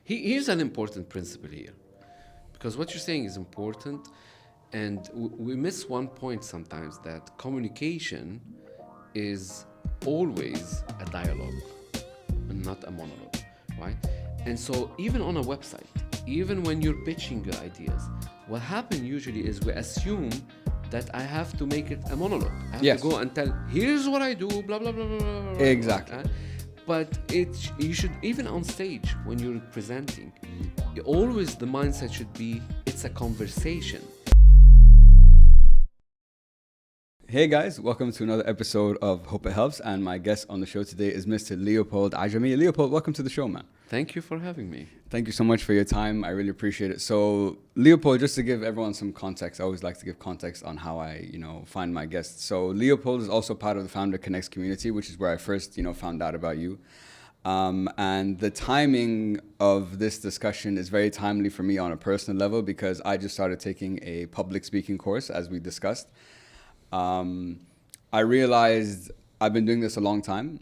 Here's an important principle here, because what you're saying is important, and we miss one point sometimes, that communication is always a dialogue and not a monologue, right? And so even on a website, even when you're pitching your ideas, what happens usually is we assume that I have to make it a monologue. I have Yes. to go and tell, here's what I do, blah, blah, blah, blah, blah, blah. Exactly. But you should, even on stage, when you're presenting, always the mindset should be, it's a conversation. Hey guys, welcome to another episode of Hope It Helps, and my guest on the show today is Mr. Leopold Ajami. Leopold, welcome to the show, man. Thank you for having me. Thank you so much for your time. I really appreciate it. So, Leopold, just to give everyone some context, I always like to give context on how I, find my guests. So, Leopold is also part of the Founder Connects community, which is where I first, found out about you. And the timing of this discussion is very timely for me on a personal level because I just started taking a public speaking course, as we discussed. I realized I've been doing this a long time.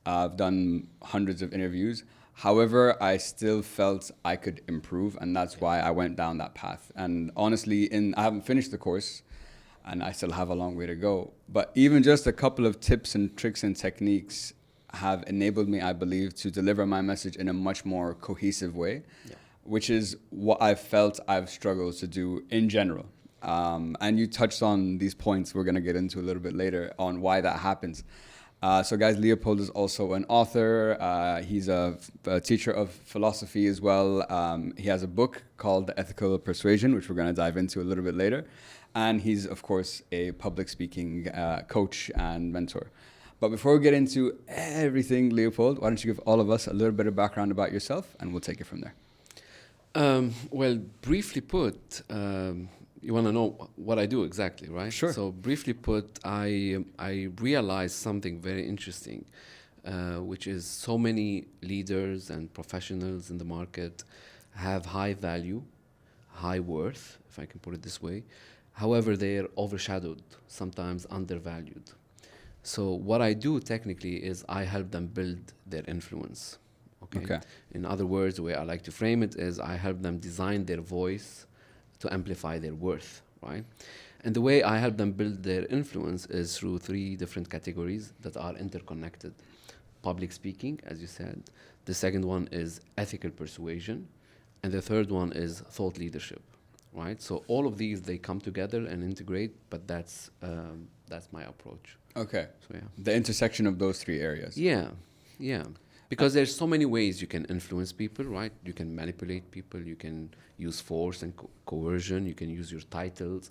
I've done hundreds of interviews. However, I still felt I could improve, and that's why I went down that path. And honestly, I haven't finished the course, and I still have a long way to go. But even just a couple of tips and tricks and techniques have enabled me, I believe, to deliver my message in a much more cohesive way, which is what I've felt I've struggled to do in general. And you touched on these points we're going to get into a little bit later on why that happens. So guys, Leopold is also an author. He's a teacher of philosophy as well. He has a book called The Ethical Persuasion, which we're going to dive into a little bit later. And he's, of course, a public speaking coach and mentor. But before we get into everything, Leopold, why don't you give all of us a little bit of background about yourself, and we'll take it from there. Well, briefly put, you want to know what I do exactly, right? Sure. So briefly put, I realized something very interesting, which is so many leaders and professionals in the market have high value, high worth, if I can put it this way. However, they're overshadowed, sometimes undervalued. So what I do technically is I help them build their influence. Okay. In other words, the way I like to frame it is I help them design their voice to amplify their worth, right? And the way I help them build their influence is through three different categories that are interconnected. Public speaking, as you said. The second one is ethical persuasion. And the third one is thought leadership, right? So all of these, they come together and integrate, but that's my approach. Okay. So yeah. The intersection of those three areas. Yeah. Because there's so many ways you can influence people, right? You can manipulate people, you can use force and coercion, you can use your titles.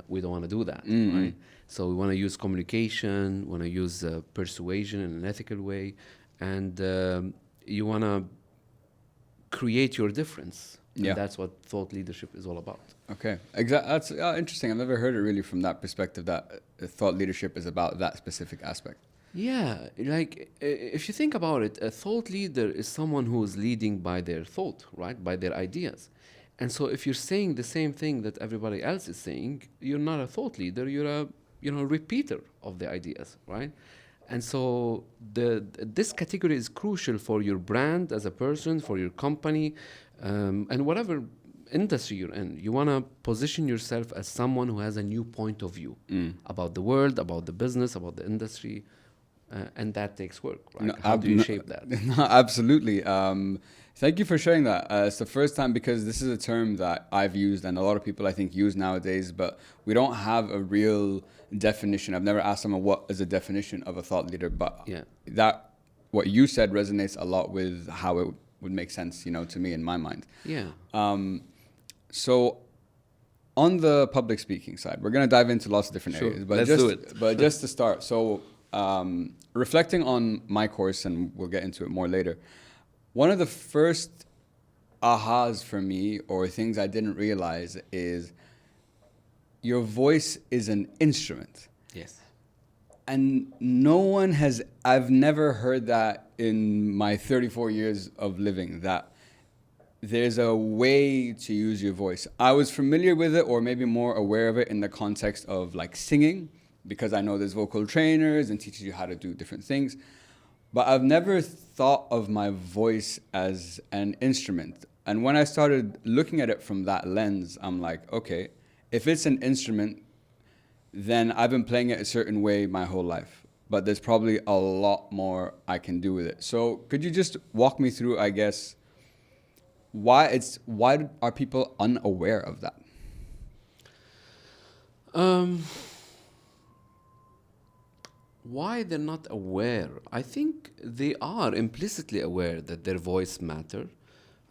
We don't want to do that, right? So we want to use communication, want to use persuasion in an ethical way, and you want to create your difference. And that's what thought leadership is all about. Okay, exactly. That's interesting. I've never heard it really from that perspective, that thought leadership is about that specific aspect. Yeah, like if you think about it, a thought leader is someone who is leading by their thought, right? By their ideas. And so if you're saying the same thing that everybody else is saying, you're not a thought leader, you're a repeater of the ideas, right? And so this category is crucial for your brand as a person, for your company, and whatever industry you're in. You want to position yourself as someone who has a new point of view about the world, about the business, about the industry. And that takes work, right? No, How do you shape that? No, absolutely. Thank you for sharing that. It's the first time, because this is a term that I've used and a lot of people I think use nowadays, but we don't have a real definition. I've never asked someone what is a definition of a thought leader, but that what you said resonates a lot with how it would make sense, to me in my mind. Yeah. So on the public speaking side, we're going to dive into lots of different areas. But let's do it. But just to start, so reflecting on my course, and we'll get into it more later, one of the first ahas for me, or things I didn't realize, is your voice is an instrument. Yes. And I've never heard that in my 34 years of living, that there's a way to use your voice. I was familiar with it, or maybe more aware of it in the context of like singing, because I know there's vocal trainers and teaches you how to do different things. but I've never thought of my voice as an instrument. And when I started looking at it from that lens, I'm like, okay, if it's an instrument, then I've been playing it a certain way my whole life. But there's probably a lot more I can do with it. So could you just walk me through, I guess, why are people unaware of that? Why they're not aware? I think they are implicitly aware that their voice matter,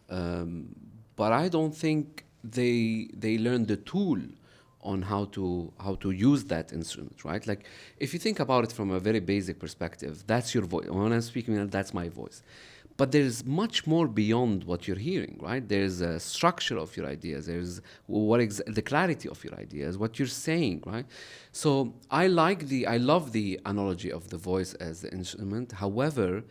but I don't think they learn the tool on how to use that instrument, right? Like if you think about it from a very basic perspective, that's your voice. When I'm speaking, that's my voice. But there's much more beyond what you're hearing, right? There's a structure of your ideas. There's the clarity of your ideas, what you're saying, right? So I love the analogy of the voice as the instrument. However,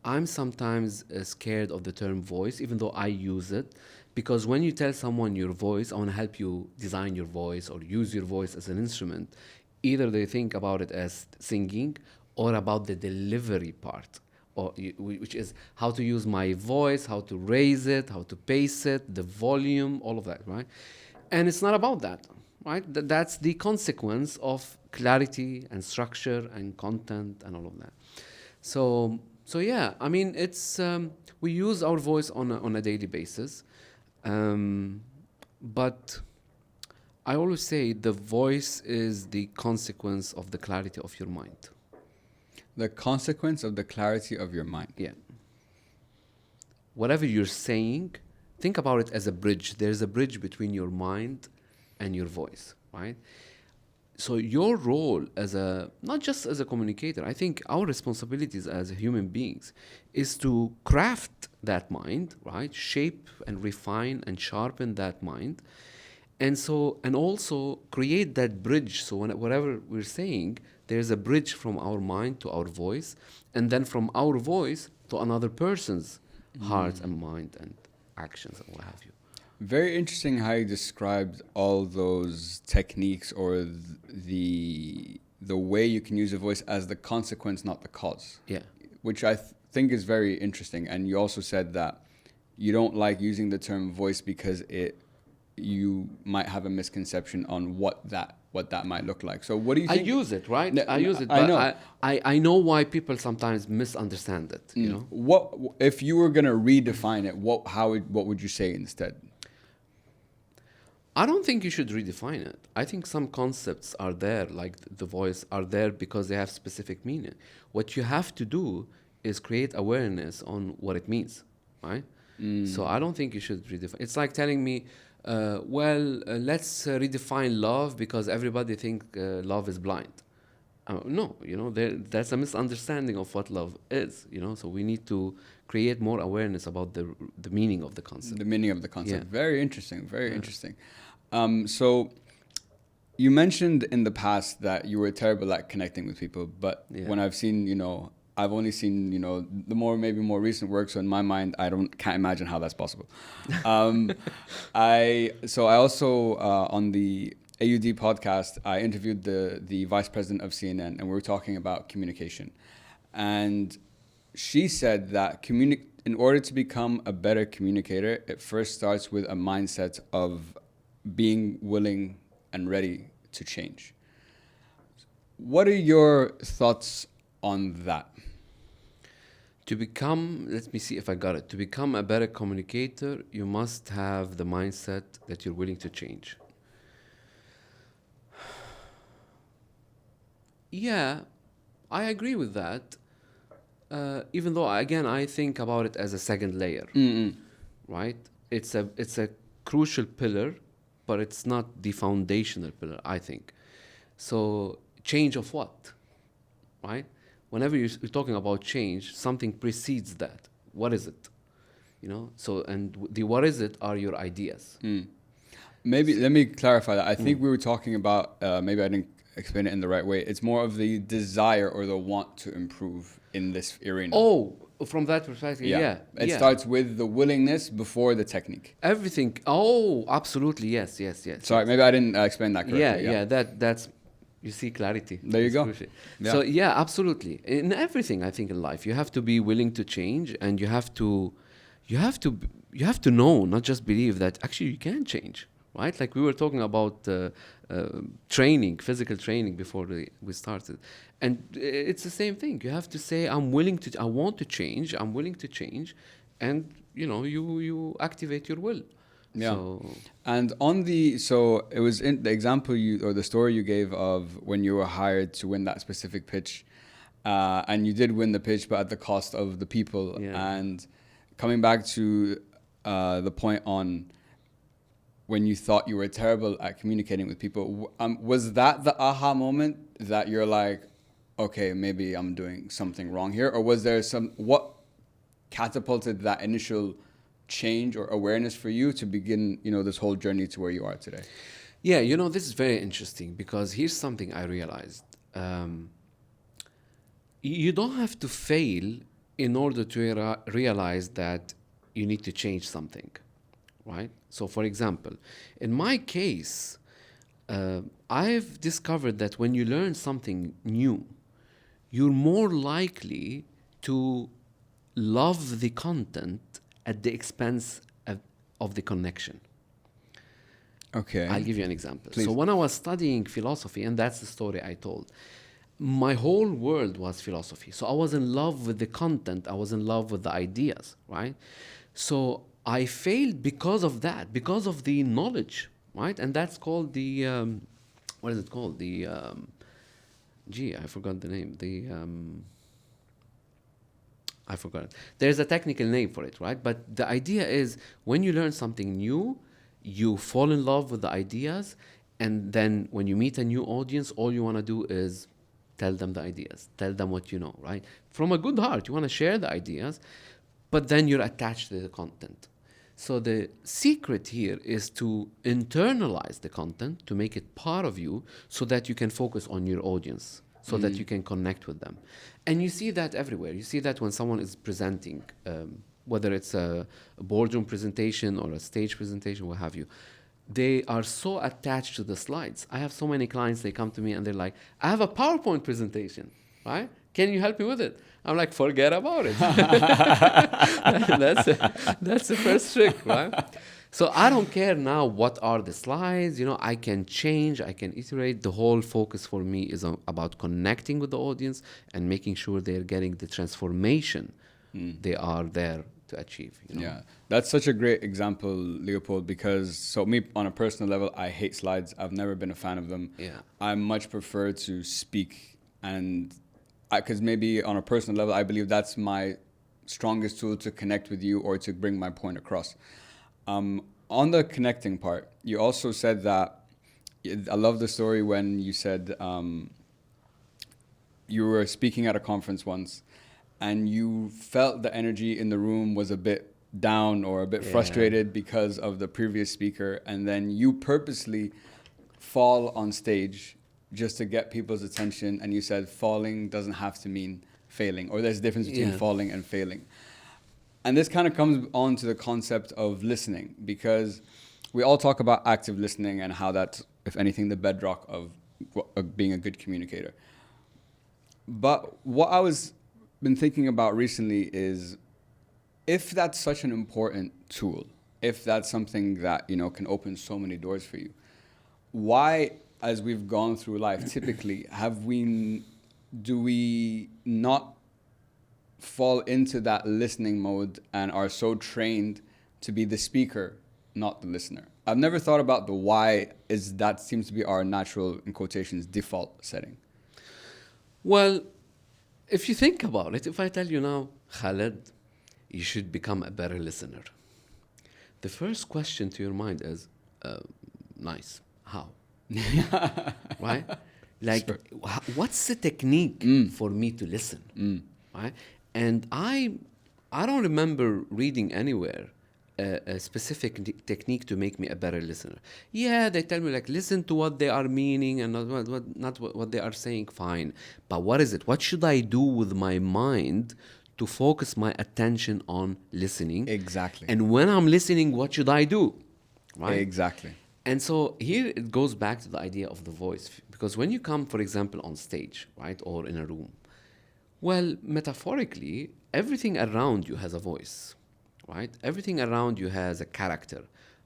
I'm sometimes scared of the term voice, even though I use it, because when you tell someone your voice, I want to help you design your voice or use your voice as an instrument. Either they think about it as singing or about the delivery part, which is how to use my voice, how to raise it, how to pace it, the volume, all of that, right? And it's not about that, right? That's the consequence of clarity and structure and content and all of that. So yeah, I mean, it's we use our voice on a daily basis, but I always say the voice is the consequence of the clarity of your mind. The consequence of the clarity of your mind. Yeah. Whatever you're saying, think about it as a bridge. There's a bridge between your mind and your voice, right? So your role not just as a communicator, I think our responsibilities as human beings is to craft that mind, right? Shape and refine and sharpen that mind. And also create that bridge. So whatever we're saying, there's a bridge from our mind to our voice, and then from our voice to another person's heart and mind and actions and what have you. Very interesting how you described all those techniques or the way you can use a voice as the consequence, not the cause. Yeah. Which I think is very interesting. And you also said that you don't like using the term voice because you might have a misconception on what that might look like. So what do you think? I use it, right? I use it, I but know. I know why people sometimes misunderstand it, you know? What if you were going to redefine it, what would you say instead? I don't think you should redefine it. I think some concepts are there, like the voice, are there because they have specific meaning. What you have to do is create awareness on what it means, right? So I don't think you should redefine. It's like telling me, let's redefine love because everybody thinks love is blind. No, you know, that's a misunderstanding of what love is, you know. So we need to create more awareness about the meaning of the concept. The meaning of the concept. Yeah. Very interesting. Very interesting. So you mentioned in the past that you were terrible at connecting with people, but when I've seen, I've only seen, the maybe more recent work. So in my mind, can't imagine how that's possible. I also on the AUD podcast, I interviewed the vice president of CNN, and we were talking about communication. And she said that in order to become a better communicator, it first starts with a mindset of being willing and ready to change. What are your thoughts on that? To become, let me see if I got it. To become a better communicator, you must have the mindset that you're willing to change. Yeah, I agree with that. Even though, again, I think about it as a second layer, right? It's a crucial pillar, but it's not the foundational pillar, I think. So change of what, right? Whenever you're talking about change, something precedes that. What is it? So, and the what is it are your ideas. Maybe, let me clarify that. I think we were talking about, maybe I didn't explain it in the right way. It's more of the desire or the want to improve in this arena. Oh, from that perspective, yeah. It starts with the willingness before the technique. Everything. Oh, absolutely. Yes. Sorry, maybe I didn't explain that correctly. Yeah. That's You see clarity. There you It's go. crucial. Yeah. So yeah, absolutely. In everything, I think in life, you have to be willing to change, and you have to know, not just believe that actually you can change, right? Like we were talking about training, physical training before we started, and it's the same thing. You have to say, I want to change. I'm willing to change, and you activate your will. Yeah. So, And so it was in the example or the story you gave of when you were hired to win that specific pitch, and you did win the pitch, but at the cost of the people. Yeah. And coming back to the point on when you thought you were terrible at communicating with people, was that the aha moment that you're like, okay, maybe I'm doing something wrong here? Or was there what catapulted that initial change or awareness for you to begin, this whole journey to where you are today? Yeah, this is very interesting, because here's something I realized. You don't have to fail in order to realize that you need to change something, right? So, for example, in my case, I've discovered that when you learn something new, you're more likely to love the content at the expense of the connection. Okay. I'll give you an example. Please. So when I was studying philosophy, and that's the story I told, my whole world was philosophy. So I was in love with the content. I was in love with the ideas, right? So I failed because of that, because of the knowledge, right? And that's called the, what is it called? The, I forgot the name. I forgot it. There's a technical name for it, right? But the idea is, when you learn something new, you fall in love with the ideas, and then when you meet a new audience, all you want to do is tell them the ideas, tell them what you know, right? From a good heart, you want to share the ideas, but then you're attached to the content. So the secret here is to internalize the content, to make it part of you, so that you can focus on your audience, so that you can connect with them. And you see that everywhere. You see that when someone is presenting, whether it's a boardroom presentation or a stage presentation, what have you, they are so attached to the slides. I have so many clients, they come to me and they're like, I have a PowerPoint presentation, right? Can you help me with it? I'm like, forget about it. That's the first trick, right? So I don't care now what are the slides, I can change, I can iterate. The whole focus for me is about connecting with the audience and making sure they're getting the transformation they are there to achieve. Yeah, that's such a great example, Leopold, because so me on a personal level, I hate slides. I've never been a fan of them. Yeah. I much prefer to speak, and because maybe on a personal level, I believe that's my strongest tool to connect with you or to bring my point across. On the connecting part, you also said that, I love the story when you said you were speaking at a conference once and you felt the energy in the room was a bit down or a bit frustrated because of the previous speaker, and then you purposely fall on stage just to get people's attention, and you said falling doesn't have to mean failing, or there's a difference between falling and failing. And this kind of comes on to the concept of listening, because we all talk about active listening and how that's, if anything, the bedrock of being a good communicator. But what I was been thinking about recently is, if that's such an important tool, if that's something that, can open so many doors for you, why, as we've gone through life, typically, do we not fall into that listening mode and are so trained to be the speaker, not the listener? I've never thought about the why that seems to be our natural, in quotations, default setting. Well, if you think about it, if I tell you now, Khaled, you should become a better listener, the first question to your mind is, nice, how? Right? Like, sure. What's the technique for me to listen? Right? And I don't remember reading anywhere a specific technique to make me a better listener. Yeah, they tell me, like, listen to what they are meaning and not what they are saying, fine. But what is it? What should I do with my mind to focus my attention on listening? Exactly. And when I'm listening, what should I do? Right? Exactly. And so here it goes back to the idea of the voice. Because when you come, for example, on stage, right, or in a room, well, metaphorically, everything around you has a voice, right? Everything around you has a character.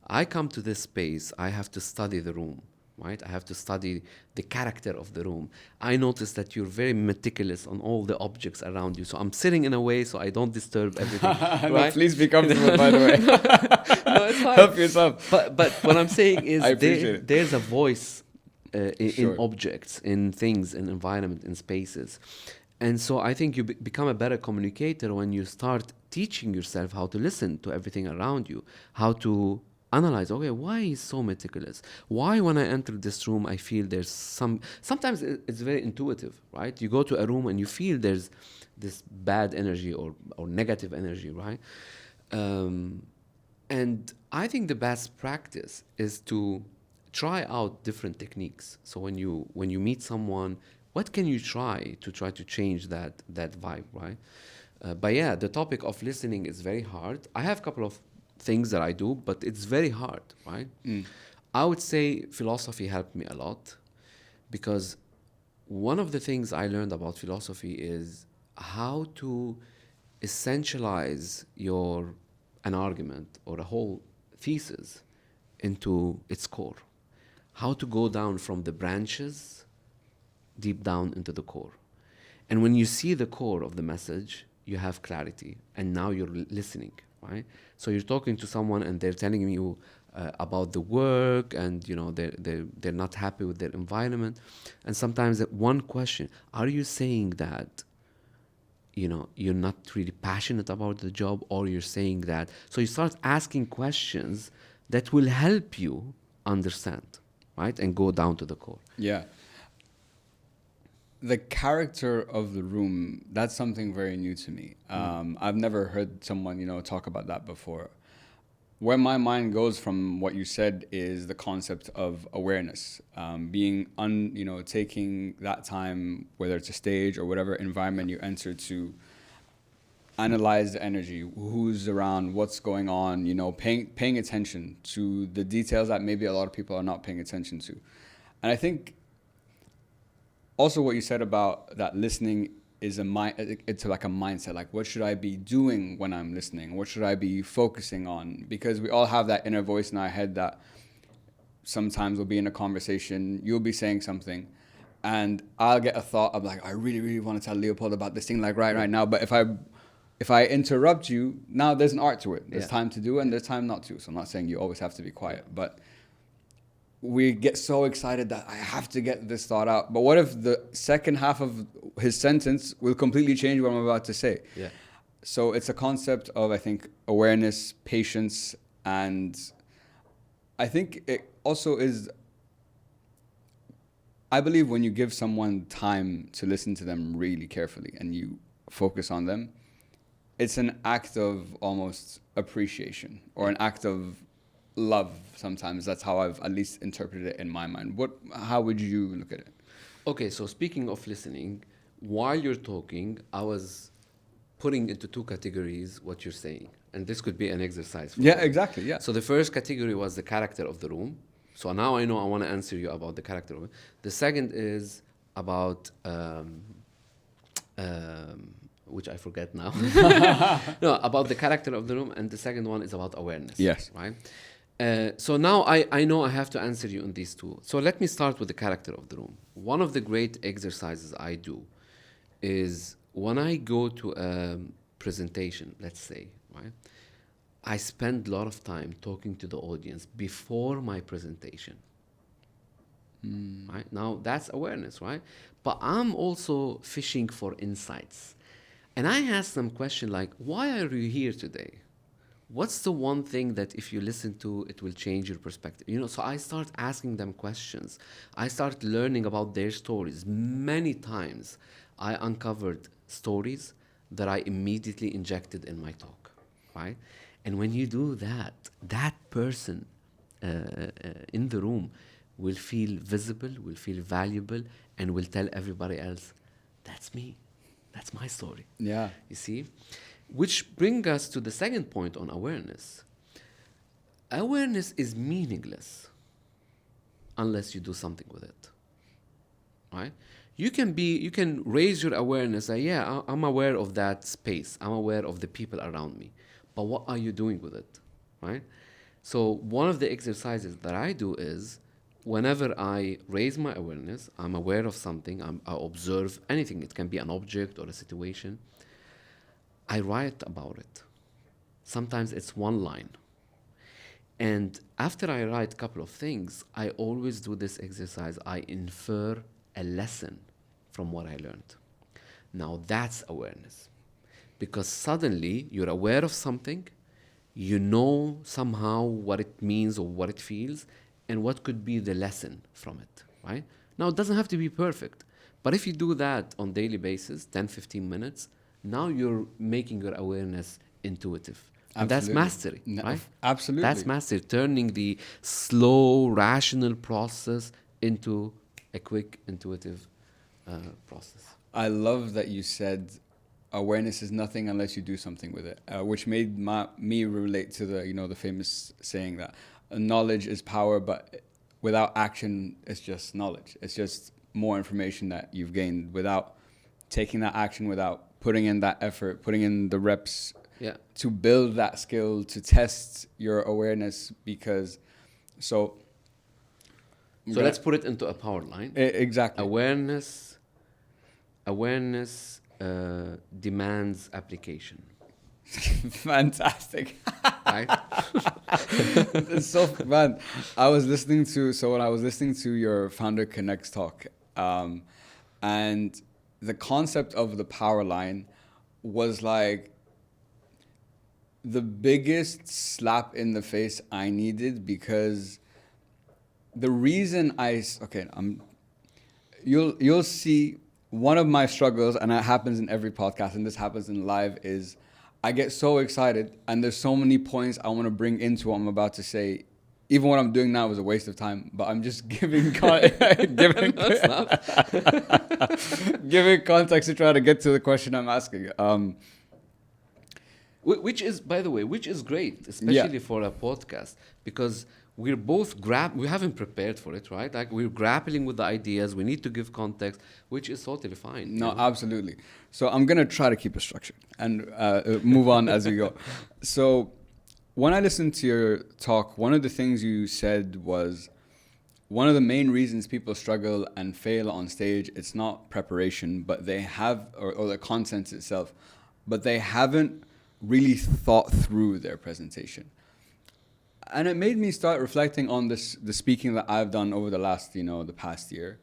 I come to this space, I have to study the room, right? I have to study the character of the room. I notice that you're very meticulous on all the objects around you. So I'm sitting in a way so I don't disturb everything, No, right? please be comfortable, by the way. No, it's fine. Help yourself. But what I'm saying is I appreciate it. there's a voice in Sure. objects, in things, in environment, in spaces. And so I think you become a better communicator when you start teaching yourself how to listen to everything around you, how to analyze, okay, why is so meticulous? Why when I enter this room, I feel there's sometimes it's very intuitive, right? You go to a room and you feel there's this bad energy or negative energy, right? And I think the best practice is to try out different techniques. So when you meet someone, what can you try to change that vibe, right? But yeah, the topic of listening is very hard. I have a couple of things that I do, but it's very hard, right? I would say philosophy helped me a lot, because one of the things I learned about philosophy is how to essentialize an argument or a whole thesis into its core. How to go down from the branches deep down into the core. And when you see the core of the message, you have clarity, and now you're listening, right? So you're talking to someone and they're telling you about the work, and they're not happy with their environment. And sometimes one question, are you saying that you're not really passionate about the job, or you're saying that? So you start asking questions that will help you understand, right? And go down to the core. Yeah. The character of the room, that's something very new to me. I've never heard someone, talk about that before. Where my mind goes from what you said is the concept of awareness, taking that time, whether it's a stage or whatever environment you enter, to analyze the energy, who's around, what's going on, paying attention to the details that maybe a lot of people are not paying attention to. And I think also what you said about that listening is it's like a mindset. Like, what should I be doing when I'm listening? What should I be focusing on? Because we all have that inner voice in our head that sometimes we'll be in a conversation, you'll be saying something, and I'll get a thought of like, I really, really want to tell Leopold about this thing, like right now. But if I interrupt you, now there's an art to it. There's time to do and there's time not to. So I'm not saying you always have to be quiet, but we get so excited that I have to get this thought out. But what if the second half of his sentence will completely change what I'm about to say? Yeah. So it's a concept of, I think, awareness, patience, and I think it also is, I believe when you give someone time to listen to them really carefully and you focus on them, it's an act of almost appreciation or an act of love. Sometimes that's how I've at least interpreted it in my mind. How would you look at it? Okay, so speaking of listening, while you're talking, I was putting into two categories what you're saying, and this could be an exercise for you. Exactly. Yeah. So the first category was the character of the room. So now I know I want to answer you about the character of it. The second is about which I forget now. No, about the character of the room, and the second one is about awareness. Yes. Right? So now I know I have to answer you on these two. So let me start with the character of the room. One of the great exercises I do is when I go to a presentation, let's say, right, I spend a lot of time talking to the audience before my presentation. Right? Now that's awareness, right? But I'm also fishing for insights. And I ask them questions like, why are you here today? What's the one thing that if you listen to, it will change your perspective? So I start asking them questions. I start learning about their stories. Many times I uncovered stories that I immediately injected in my talk, right? And when you do that, that person in the room will feel visible, will feel valuable, and will tell everybody else, that's me. That's my story. Yeah. You see? Which brings us to the second point on awareness. Awareness is meaningless unless you do something with it, right? You can raise your awareness. Yeah, I'm aware of that space. I'm aware of the people around me. But what are you doing with it, right? So one of the exercises that I do is whenever I raise my awareness, I'm aware of something, I observe anything. It can be an object or a situation. I write about it. Sometimes it's one line. And after I write a couple of things, I always do this exercise. I infer a lesson from what I learned. Now that's awareness. Because suddenly you're aware of something, you know somehow what it means or what it feels, and what could be the lesson from it, right? Now, it doesn't have to be perfect. But if you do that on daily basis, 10, 15 minutes, now you're making your awareness intuitive. And that's mastery, right? Absolutely. That's mastery, turning the slow, rational process into a quick, intuitive process. I love that you said awareness is nothing unless you do something with it, which made me relate to the famous saying that knowledge is power, but without action, it's just knowledge. It's just more information that you've gained without taking that action, without putting in that effort, putting in the reps to build that skill, to test your awareness. So let's put it into a power line. Exactly. Awareness demands application. Fantastic. Right? It's so fun. When I was listening to your Founder Connects talk, and the concept of the power line was like the biggest slap in the face I needed, because the reason you'll see one of my struggles, and it happens in every podcast, and this happens in live, is I get so excited and there's so many points I want to bring into what I'm about to say. Even what I'm doing now is a waste of time, but I'm just giving giving context to try to get to the question I'm asking. Which is, by the way, great, especially for a podcast, because we're both we haven't prepared for it, right? Like, we're grappling with the ideas. We need to give context, which is totally fine. No, absolutely. So I'm going to try to keep it structured and move on as we go. So when I listened to your talk, one of the things you said was one of the main reasons people struggle and fail on stage, it's not preparation, but they have, or the content itself, but they haven't really thought through their presentation. And it made me start reflecting on the speaking that I've done over the past year.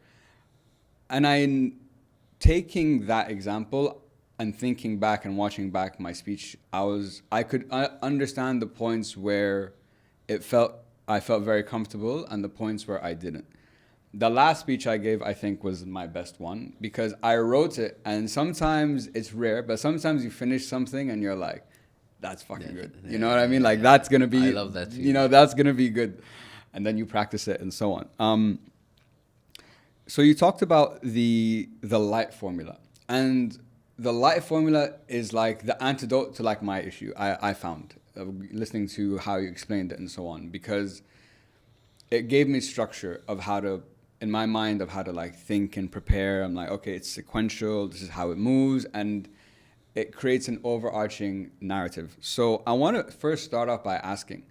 And I'm taking that example and thinking back and watching back my speech, I could understand the points where I felt very comfortable and the points where I didn't. The last speech I gave, I think, was my best one, because I wrote it, and sometimes it's rare, but sometimes you finish something and you're like, that's fucking good. You know what I mean? Like, that's going to be, I love that feeling. That's going to be good. And then you practice it and so on. So you talked about the light formula, and the light formula is like the antidote to like my issue. I found listening to how you explained it and so on, because it gave me structure of how to, in my mind, of how to like think and prepare. I'm like, okay, it's sequential. This is how it moves. And it creates an overarching narrative. So I want to first start off by asking,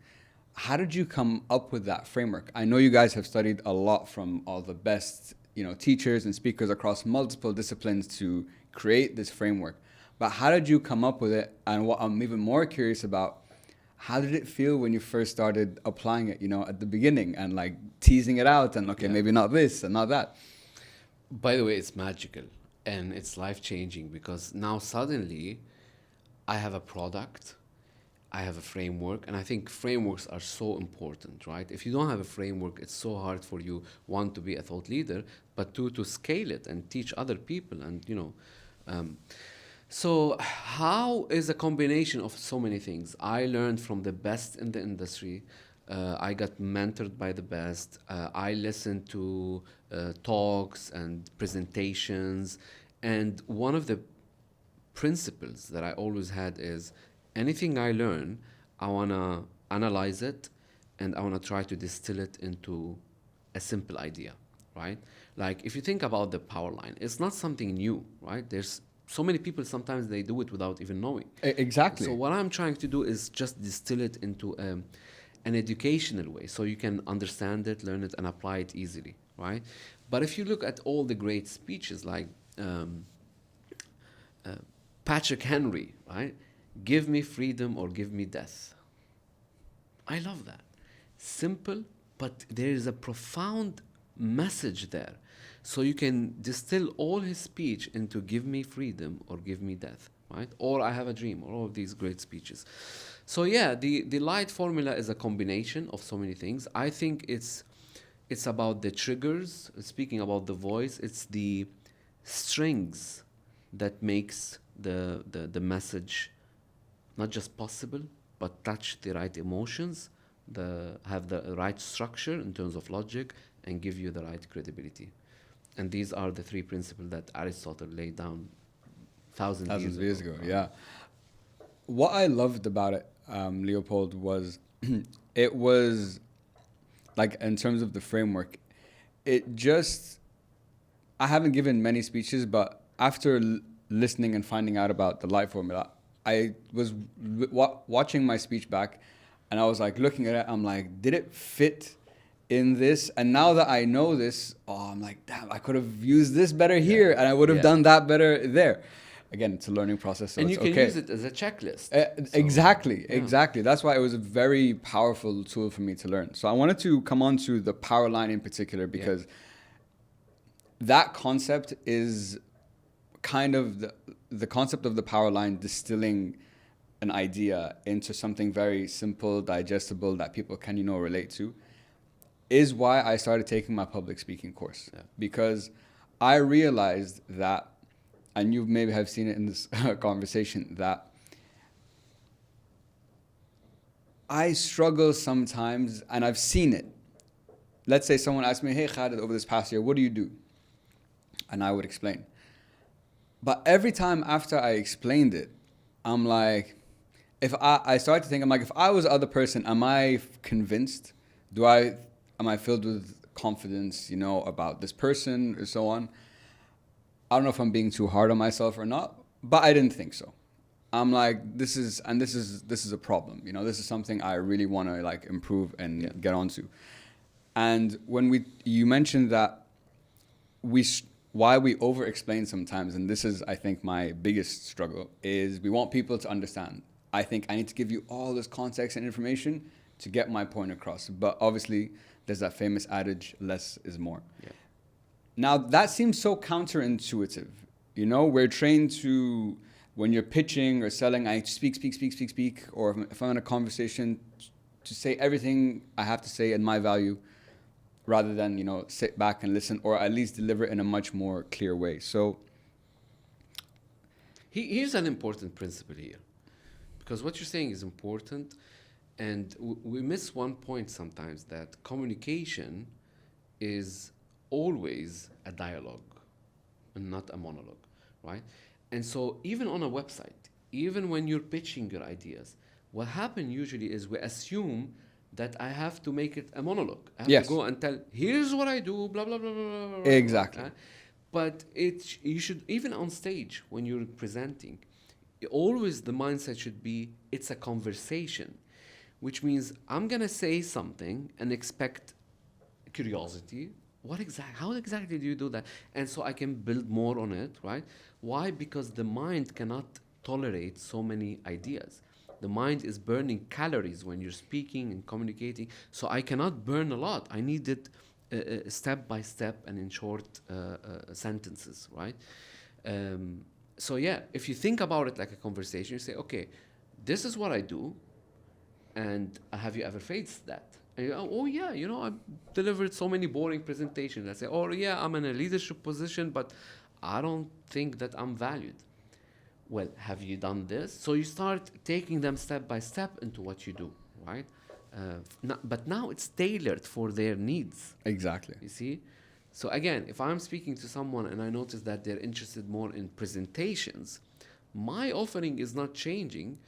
how did you come up with that framework? I know you guys have studied a lot from all the best, teachers and speakers across multiple disciplines to create this framework. But how did you come up with it? And what I'm even more curious about, how did it feel when you first started applying it, at the beginning, and like teasing it out and maybe not this and not that? By the way, it's magical. And it's life-changing, because now suddenly I have a product, I have a framework, and I think frameworks are so important, right? If you don't have a framework, it's so hard for you, one, to be a thought leader, but two, to scale it and teach other people. And, so how is a combination of so many things? I learned from the best in the industry. I got mentored by the best. I listened to talks and presentations. And one of the principles that I always had is, anything I learn, I want to analyze it, and I want to try to distill it into a simple idea, right? Like if you think about the power line, it's not something new, right? There's so many people, sometimes they do it without even knowing. Exactly. So what I'm trying to do is just distill it into an educational way, so you can understand it, learn it, and apply it easily, right? But if you look at all the great speeches, like Patrick Henry, right? Give me freedom or give me death. I love that. Simple, but there is a profound message there. So you can distill all his speech into give me freedom or give me death, right? Or I have a dream, or all of these great speeches. So yeah, the light formula is a combination of so many things. I think it's about the triggers. Speaking about the voice, it's the strings that makes the message not just possible, but touch the right emotions, have the right structure in terms of logic, and give you the right credibility. And these are the three principles that Aristotle laid down thousands years ago. Yeah. What I loved about it, Leopold, was it was like, in terms of the framework, it just, I haven't given many speeches, but after listening and finding out about the light formula, I was watching my speech back, and I was like looking at it, I'm like, did it fit in this? And now that I know this, I'm like, damn, I could have used this better here, and I would have done that better there. Again, it's a learning process, so and it's you can okay. use it as a checklist. Exactly. That's why it was a very powerful tool for me to learn. So I wanted to come on to the power line in particular, because that concept is kind of the concept of the power line, distilling an idea into something very simple, digestible, that people can, relate to, is why I started taking my public speaking course. Because I realized that, and you maybe have seen it in this conversation, that I struggle sometimes, and I've seen it. Let's say someone asked me, hey Khalid, over this past year, what do you do? And I would explain. But every time after I explained it, I'm like, if I start to think, I'm like, if I was the other person, am I convinced? Am I filled with confidence, about this person or so on? I don't know if I'm being too hard on myself or not, but I didn't think so. I'm like, this is a problem. This is something I really want to improve and get onto. And when you mentioned that why we over-explain sometimes, and this is, I think, my biggest struggle, is we want people to understand. I think I need to give you all this context and information to get my point across. But obviously, there's that famous adage, less is more. Yeah. Now, that seems so counterintuitive. We're trained to, when you're pitching or selling, I speak, or if I'm in a conversation, to say everything I have to say and my value, rather than, sit back and listen, or at least deliver it in a much more clear way. So here's an important principle here, because what you're saying is important, and we miss one point sometimes, that communication is always a dialogue and not a monologue, right? And so even on a website, even when you're pitching your ideas, what happens usually is we assume that I have to make it a monologue. I have to go and tell, here's what I do, blah, blah, blah, blah, blah. Exactly. But you should, even on stage, when you're presenting, always the mindset should be, it's a conversation, which means I'm going to say something and expect curiosity. How exactly do you do that? And so I can build more on it, right? Why? Because the mind cannot tolerate so many ideas. The mind is burning calories when you're speaking and communicating. So I cannot burn a lot. I need it step by step and in short sentences, right? So yeah, if you think about it like a conversation, you say, okay, this is what I do, and have you ever faced that? And you go, oh yeah, I've delivered so many boring presentations. I say, oh yeah, I'm in a leadership position, but I don't think that I'm valued. Well, have you done this? So you start taking them step by step into what you do, right? But now it's tailored for their needs. Exactly. You see? So again, if I'm speaking to someone and I notice that they're interested more in presentations, my offering is not changing,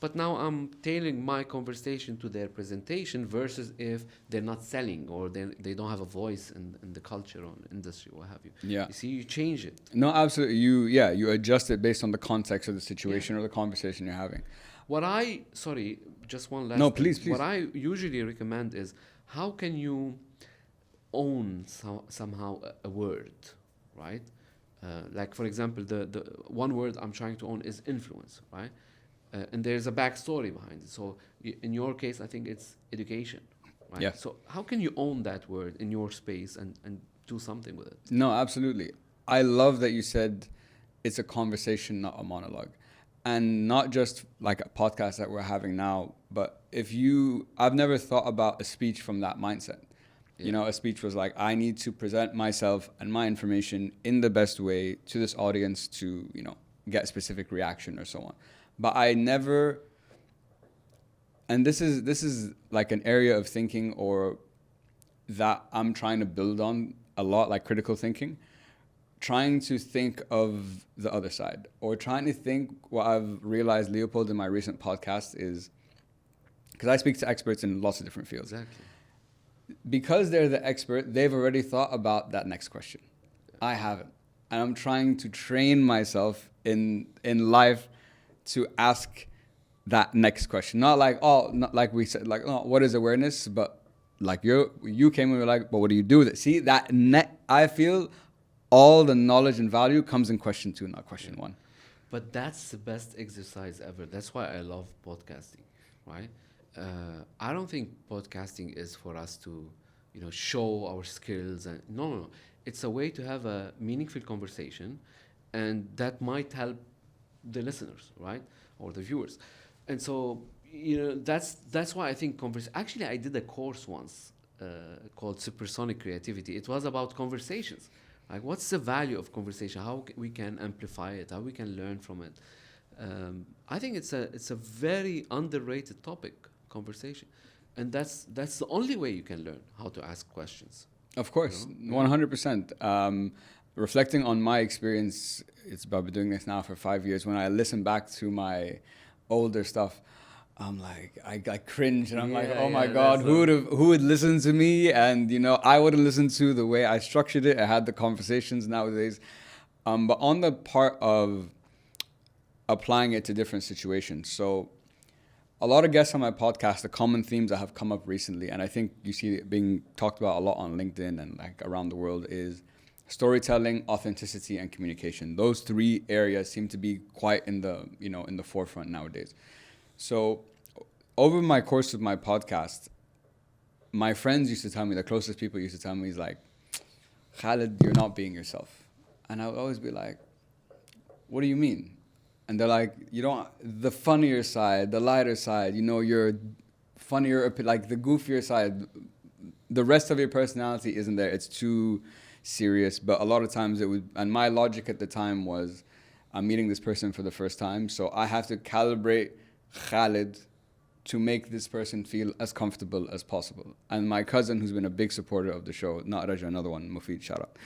But now I'm tailoring my conversation to their presentation versus if they're not selling or they don't have a voice in the culture or industry, what have you. Yeah. You see, you change it. No, absolutely. You adjust it based on the context of the situation Yeah. or the conversation you're having. Sorry, just one last No, thing. please. What I usually recommend is how can you own somehow a word, right? Like for example, the one word I'm trying to own is influence, right? And there's a backstory behind it. So in your case, I think it's education, right? Yes. So how can you own that word in your space and do something with it? No, absolutely. I love that you said it's a conversation, not a monologue. And not just like a podcast that we're having now, but I've never thought about a speech from that mindset. Yeah. You know, a speech was like, I need to present myself and my information in the best way to this audience to, get a specific reaction or so on. But I never, and this is like an area of thinking or that I'm trying to build on a lot, like critical thinking, trying to think of the other side or trying to think what I've realized, Leopold, in my recent podcast is, because I speak to experts in lots of different fields. Exactly. Because they're the expert, they've already thought about that next question. I haven't. And I'm trying to train myself in life to ask that next question. Not like we said, what is awareness? But like you came and were like, but what do you do with it? See, I feel all the knowledge and value comes in question 2, not question 1. But that's the best exercise ever. That's why I love podcasting, right? I don't think podcasting is for us to, show our skills. And no. It's a way to have a meaningful conversation, and that might help the listeners, right, or the viewers. And so, that's why I think Actually, I did a course once called Supersonic Creativity. It was about conversations. Like, what's the value of conversation? How we can amplify it? How we can learn from it? I think it's a very underrated topic, conversation, and that's the only way you can learn how to ask questions. Of course, 100%. Reflecting on my experience, it's about doing this now for 5 years. When I listen back to my older stuff, I'm like, I cringe and I'm like, oh my God, who would listen to me? And, I would have listened to the way I structured it. I had the conversations nowadays. But on the part of applying it to different situations. So a lot of guests on my podcast, the common themes that have come up recently, and I think you see it being talked about a lot on LinkedIn and like around the world, is storytelling, authenticity, and communication. Those 3 areas seem to be quite in the forefront nowadays. So over my course of my podcast, my friends used to tell me, the closest people used to tell me, is like, Khalid, you're not being yourself. And I would always be like, what do you mean? And they're like, the funnier side, the lighter side, you're funnier, like the goofier side. The rest of your personality isn't there. It's too serious. But a lot of times and my logic at the time was, I'm meeting this person for the first time, so I have to calibrate Khalid to make this person feel as comfortable as possible. And my cousin, who's been a big supporter of the show, not Raja, another one, Mufid, shout out.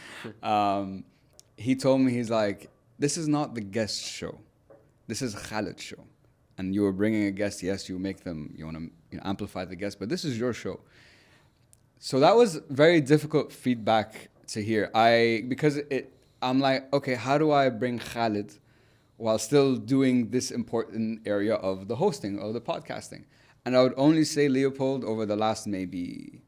He told me, he's like, this is not the guest show. This is Khalid's show. And you were bringing a guest, yes, you want to amplify the guest, but this is your show. So that was very difficult feedback to hear. I'm like, okay, how do I bring Khalid while still doing this important area of the hosting, of the podcasting? And I would only say, Leopold, over the last maybe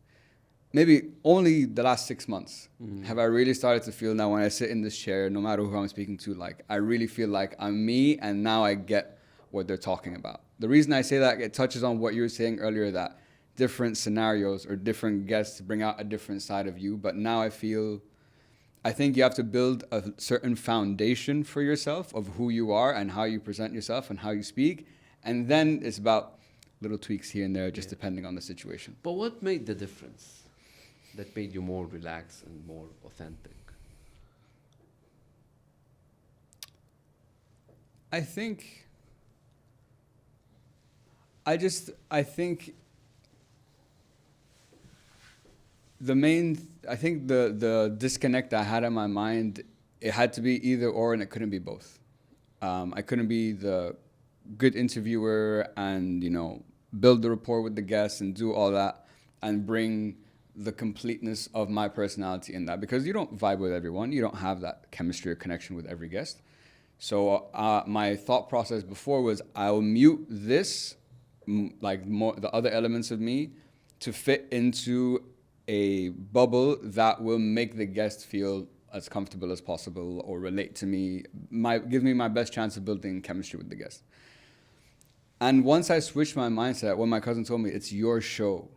only the last 6 months, have I really started to feel now when I sit in this chair, no matter who I'm speaking to, like I really feel like I'm me, and now I get what they're talking about. The reason I say that, it touches on what you were saying earlier, that different scenarios or different guests bring out a different side of you. But now I think you have to build a certain foundation for yourself of who you are and how you present yourself and how you speak. And then it's about little tweaks here and there, just depending on the situation. But what made the difference that made you more relaxed and more authentic? I think the disconnect I had in my mind, it had to be either or, and it couldn't be both. I couldn't be the good interviewer and, build the rapport with the guests and do all that and bring the completeness of my personality in that, because you don't vibe with everyone. You don't have that chemistry or connection with every guest. So my thought process before was I'll mute this, like more the other elements of me, to fit into a bubble that will make the guest feel as comfortable as possible or relate to me, give me my best chance of building chemistry with the guest. And once I switched my mindset, when my cousin told me it's your show,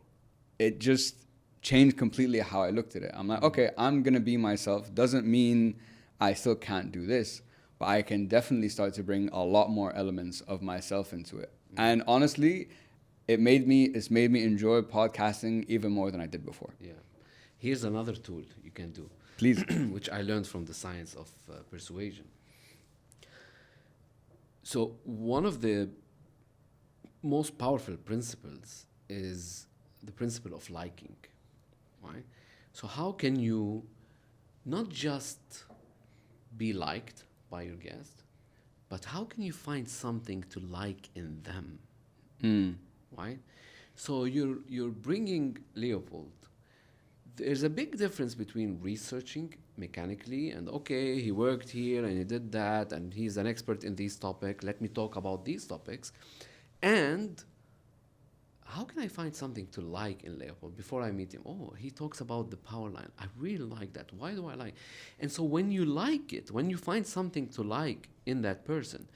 it just changed completely how I looked at it. I'm like, okay, I'm going to be myself. Doesn't mean I still can't do this, but I can definitely start to bring a lot more elements of myself into it. And honestly, it's made me enjoy podcasting even more than I did before. Yeah. Here's another tool you can do. Please. Which I learned from the science of persuasion. So one of the most powerful principles is the principle of liking, right? So how can you not just be liked by your guest, but how can you find something to like in them, right? So you're bringing Leopold. There's a big difference between researching mechanically and, okay, he worked here and he did that and he's an expert in these topics, let me talk about these topics, and how can I find something to like in Leopold before I meet him? Oh, he talks about the power line. I really like that. Why do I like? And so when you like it, when you find something to like in that person,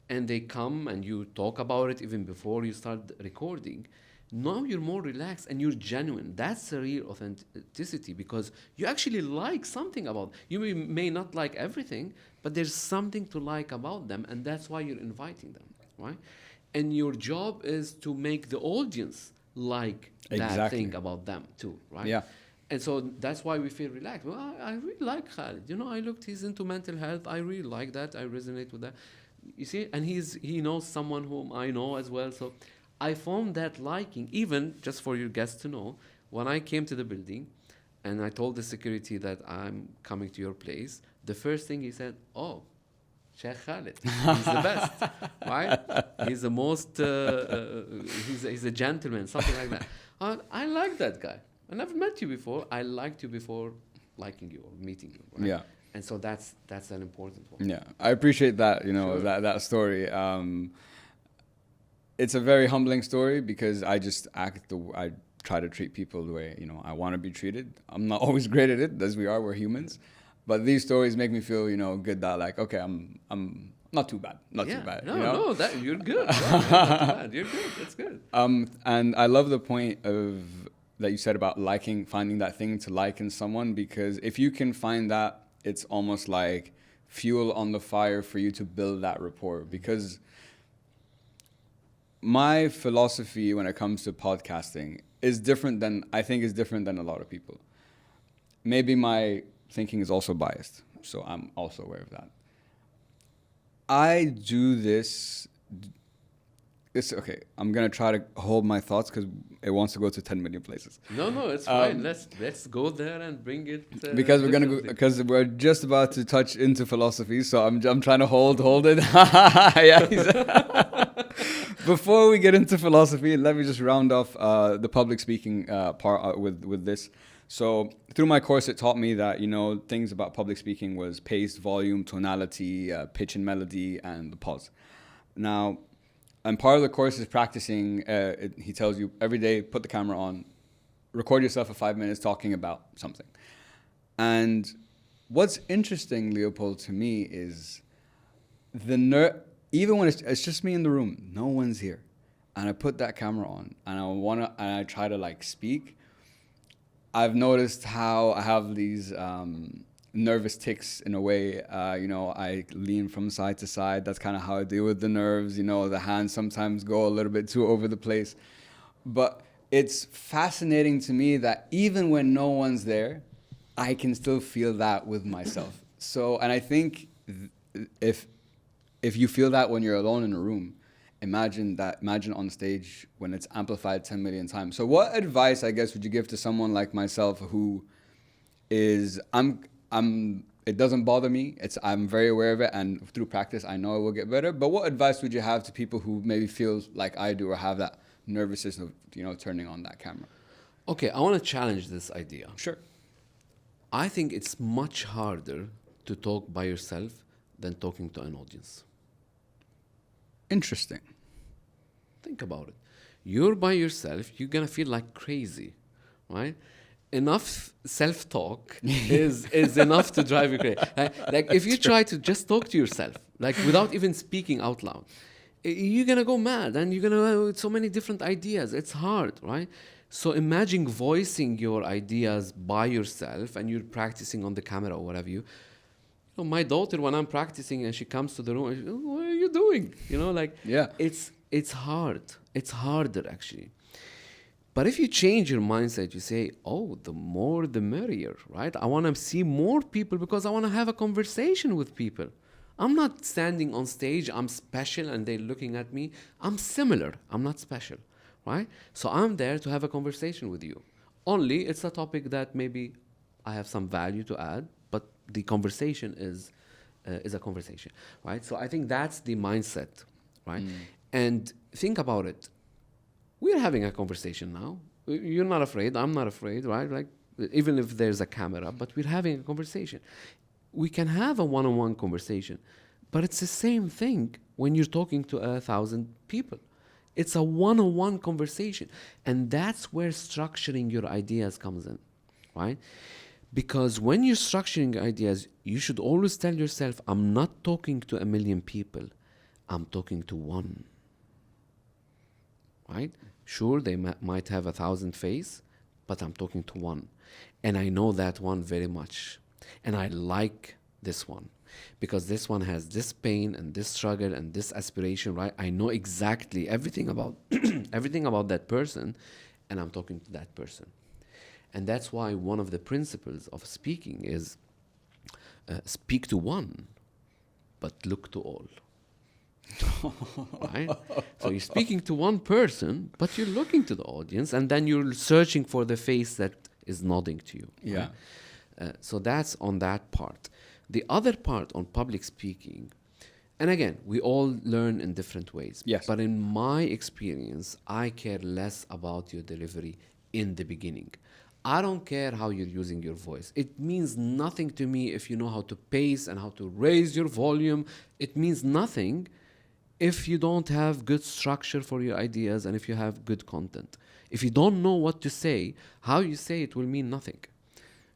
and they come and you talk about it even before you start recording, now you're more relaxed and you're genuine. That's a real authenticity, because you actually like something about. You may not like everything, but there's something to like about them, and that's why you're inviting them, right? And your job is to make the audience like that thing about them too, right? Yeah. And so that's why we feel relaxed. Well, I really like Khalid. He's into mental health. I really like that. I resonate with that. You see, and he knows someone whom I know as well. So I found that liking, even just for your guests to know, when I came to the building and I told the security that I'm coming to your place, the first thing he said, oh, Sheikh Khalid, he's the best, right? He's the most, he's a gentleman, something like that. I like that guy. I never met you before. I liked you before liking you or meeting you, right? Yeah. And so that's an important one. Yeah, I appreciate that, sure. that story. It's a very humbling story, because I just I try to treat people the way, I want to be treated. I'm not always great at it, as we're humans. But these stories make me feel, good that, like, okay, I'm not too bad. Not too bad. No, that you're good. Not too bad. You're good. That's good. And I love the point that you said about finding that thing to like in someone, because if you can find that, it's almost like fuel on the fire for you to build that rapport. Because my philosophy when it comes to podcasting is different than a lot of people. Maybe my thinking is also biased, so I'm also aware of that. I do this. It's okay. I'm gonna try to hold my thoughts, because it wants to go to 10 million places. No, it's fine. Let's go there and bring it. Because we're just about to touch into philosophy, so I'm trying to hold it. Yeah. Before we get into philosophy, let me just round off the public speaking part with this. So through my course, it taught me that, things about public speaking was pace, volume, tonality, pitch and melody, and the pause. Now, and part of the course is practicing. He tells you every day, put the camera on, record yourself for 5 minutes talking about something. And what's interesting, Leopold, to me is even when it's just me in the room, no one's here, and I put that camera on and I try to like speak. I've noticed how I have these nervous tics in a way. I lean from side to side. That's kind of how I deal with the nerves. The hands sometimes go a little bit too over the place. But it's fascinating to me that even when no one's there, I can still feel that with myself. So, and I think if you feel that when you're alone in a room, imagine on stage when it's amplified 10 million times. So what advice, I guess, would you give to someone like myself who is, I'm it doesn't bother me. I'm very aware of it, and through practice, I know it will get better. But what advice would you have to people who maybe feel like I do or have that nervousness of, turning on that camera? Okay, I want to challenge this idea. Sure. I think it's much harder to talk by yourself than talking to an audience. Interesting. Think about it. You're by yourself, you're going to feel like crazy, right? Enough self-talk is enough to drive you crazy. Like if you try to just talk to yourself, like without even speaking out loud, you're going to go mad and you're going to have so many different ideas. It's hard, right? So imagine voicing your ideas by yourself and you're practicing on the camera or whatever you. My daughter, when I'm practicing and she comes to the room, she, what are you doing? Yeah. It's hard. It's harder actually. But if you change your mindset, you say, oh, the more the merrier, right? I want to see more people because I want to have a conversation with people. I'm not standing on stage, I'm special and they're looking at me. I'm similar, I'm not special, right? So I'm there to have a conversation with you. Only it's a topic that maybe I have some value to add, but the conversation is a conversation, right? So I think that's the mindset, right? And think about it. We're having a conversation now. You're not afraid. I'm not afraid, right? Like, even if there's a camera, but we're having a conversation. We can have a one-on-one conversation, but it's the same thing when you're talking to 1,000 people. It's a one-on-one conversation. And that's where structuring your ideas comes in, right? Because when you're structuring ideas, you should always tell yourself, I'm not talking to 1 million people. I'm talking to one. Right? Sure, they might have 1,000 faces, but I'm talking to one. And I know that one very much. And I like this one because this one has this pain and this struggle and this aspiration, right? I know exactly everything about everything about that person, and I'm talking to that person. And that's why one of the principles of speaking is speak to one, but look to all. Right? So you're speaking to one person, but you're looking to the audience, and then you're searching for the face that is nodding to you. Yeah. Right? So that's on that part. The other part on public speaking, and again, we all learn in different ways. Yes. But in my experience, I care less about your delivery in the beginning. I don't care how you're using your voice. It means nothing to me if you know how to pace and how to raise your volume. It means nothing if you don't have good structure for your ideas and if you have good content. If you don't know what to say, how you say it will mean nothing.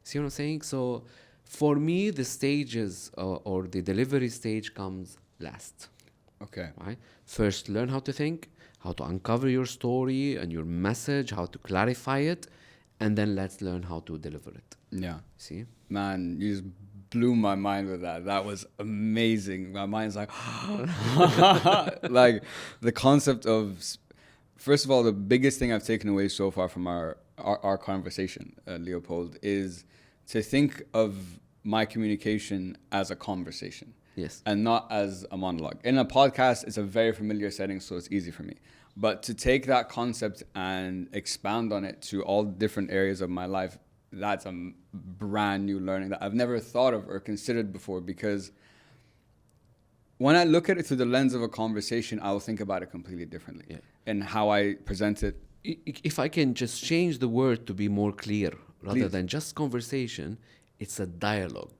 See what I'm saying? So for me, the stages or the delivery stage comes last. Okay. Right? First, learn how to think, how to uncover your story and your message, how to clarify it, and then let's learn how to deliver it. Yeah. See? Man, you just blew my mind with that. That was amazing. My mind's like, like the concept of, first of all, the biggest thing I've taken away so far from our conversation, Leopold, is to think of my communication as a conversation. Yes. And not as a monologue. In a podcast, it's a very familiar setting, so it's easy for me. But to take that concept and expound on it to all different areas of my life, that's a brand new learning that I've never thought of or considered before, because when I look at it through the lens of a conversation, I will think about it completely differently. Yeah. And how I present it. If I can just change the word to be more clear, rather Please. than just conversation, it's a dialogue.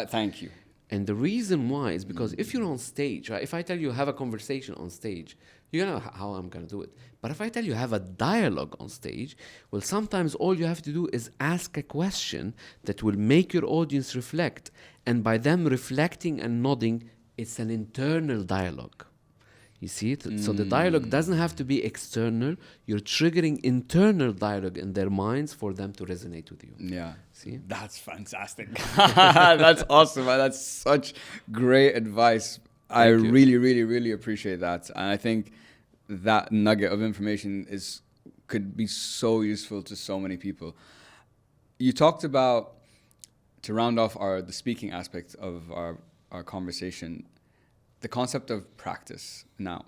Thank you. And the reason why is because if you're on stage, right? If I tell you have a conversation on stage, you know how I'm going to do it. But if I tell you have a dialogue on stage, well, sometimes all you have to do is ask a question that will make your audience reflect. And by them reflecting and nodding, it's an internal dialogue. You see it? So the dialogue doesn't have to be external. You're triggering internal dialogue in their minds for them to resonate with you. Yeah. See? That's fantastic. That's awesome. That's such great advice. I really, really, really appreciate that. And I think that nugget of information could be so useful to so many people. You talked about, to round off the speaking aspect of our conversation, the concept of practice. Now,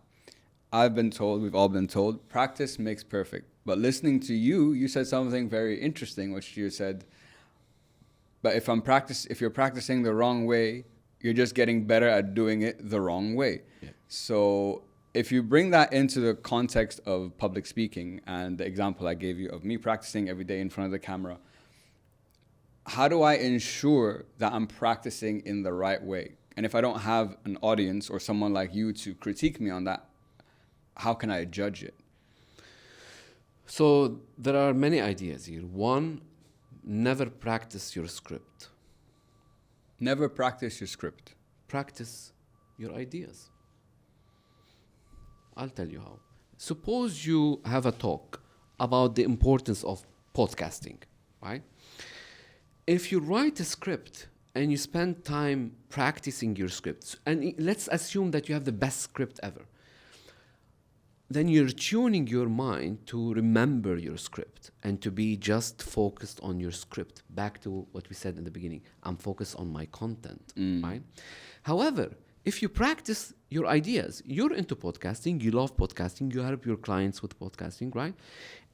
I've been told, we've all been told, practice makes perfect. But listening to you, you said something very interesting, which you said, But if you're practicing the wrong way, you're just getting better at doing it the wrong way. Yeah. So if you bring that into the context of public speaking and the example I gave you of me practicing every day in front of the camera, how do I ensure that I'm practicing in the right way? And if I don't have an audience or someone like you to critique me on that, how can I judge it? So there are many ideas here. One, never practice your script. Never practice your script. Practice your ideas. I'll tell you how. Suppose you have a talk about the importance of podcasting, right? If you write a script and you spend time practicing your scripts, and let's assume that you have the best script ever, then you're tuning your mind to remember your script and to be just focused on your script. Back to what we said in the beginning, I'm focused on my content, right? However, if you practice your ideas, you're into podcasting, you love podcasting, you help your clients with podcasting, right?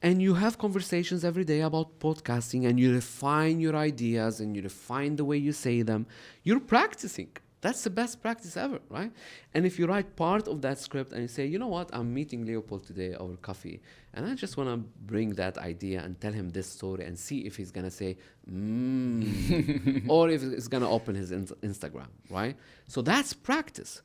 And you have conversations every day about podcasting and you refine your ideas and you refine the way you say them. You're practicing. That's the best practice ever, right? And if you write part of that script and you say, you know what, I'm meeting Leopold today over coffee, and I just want to bring that idea and tell him this story and see if he's going to say, or if he's going to open his Instagram, right? So that's practice.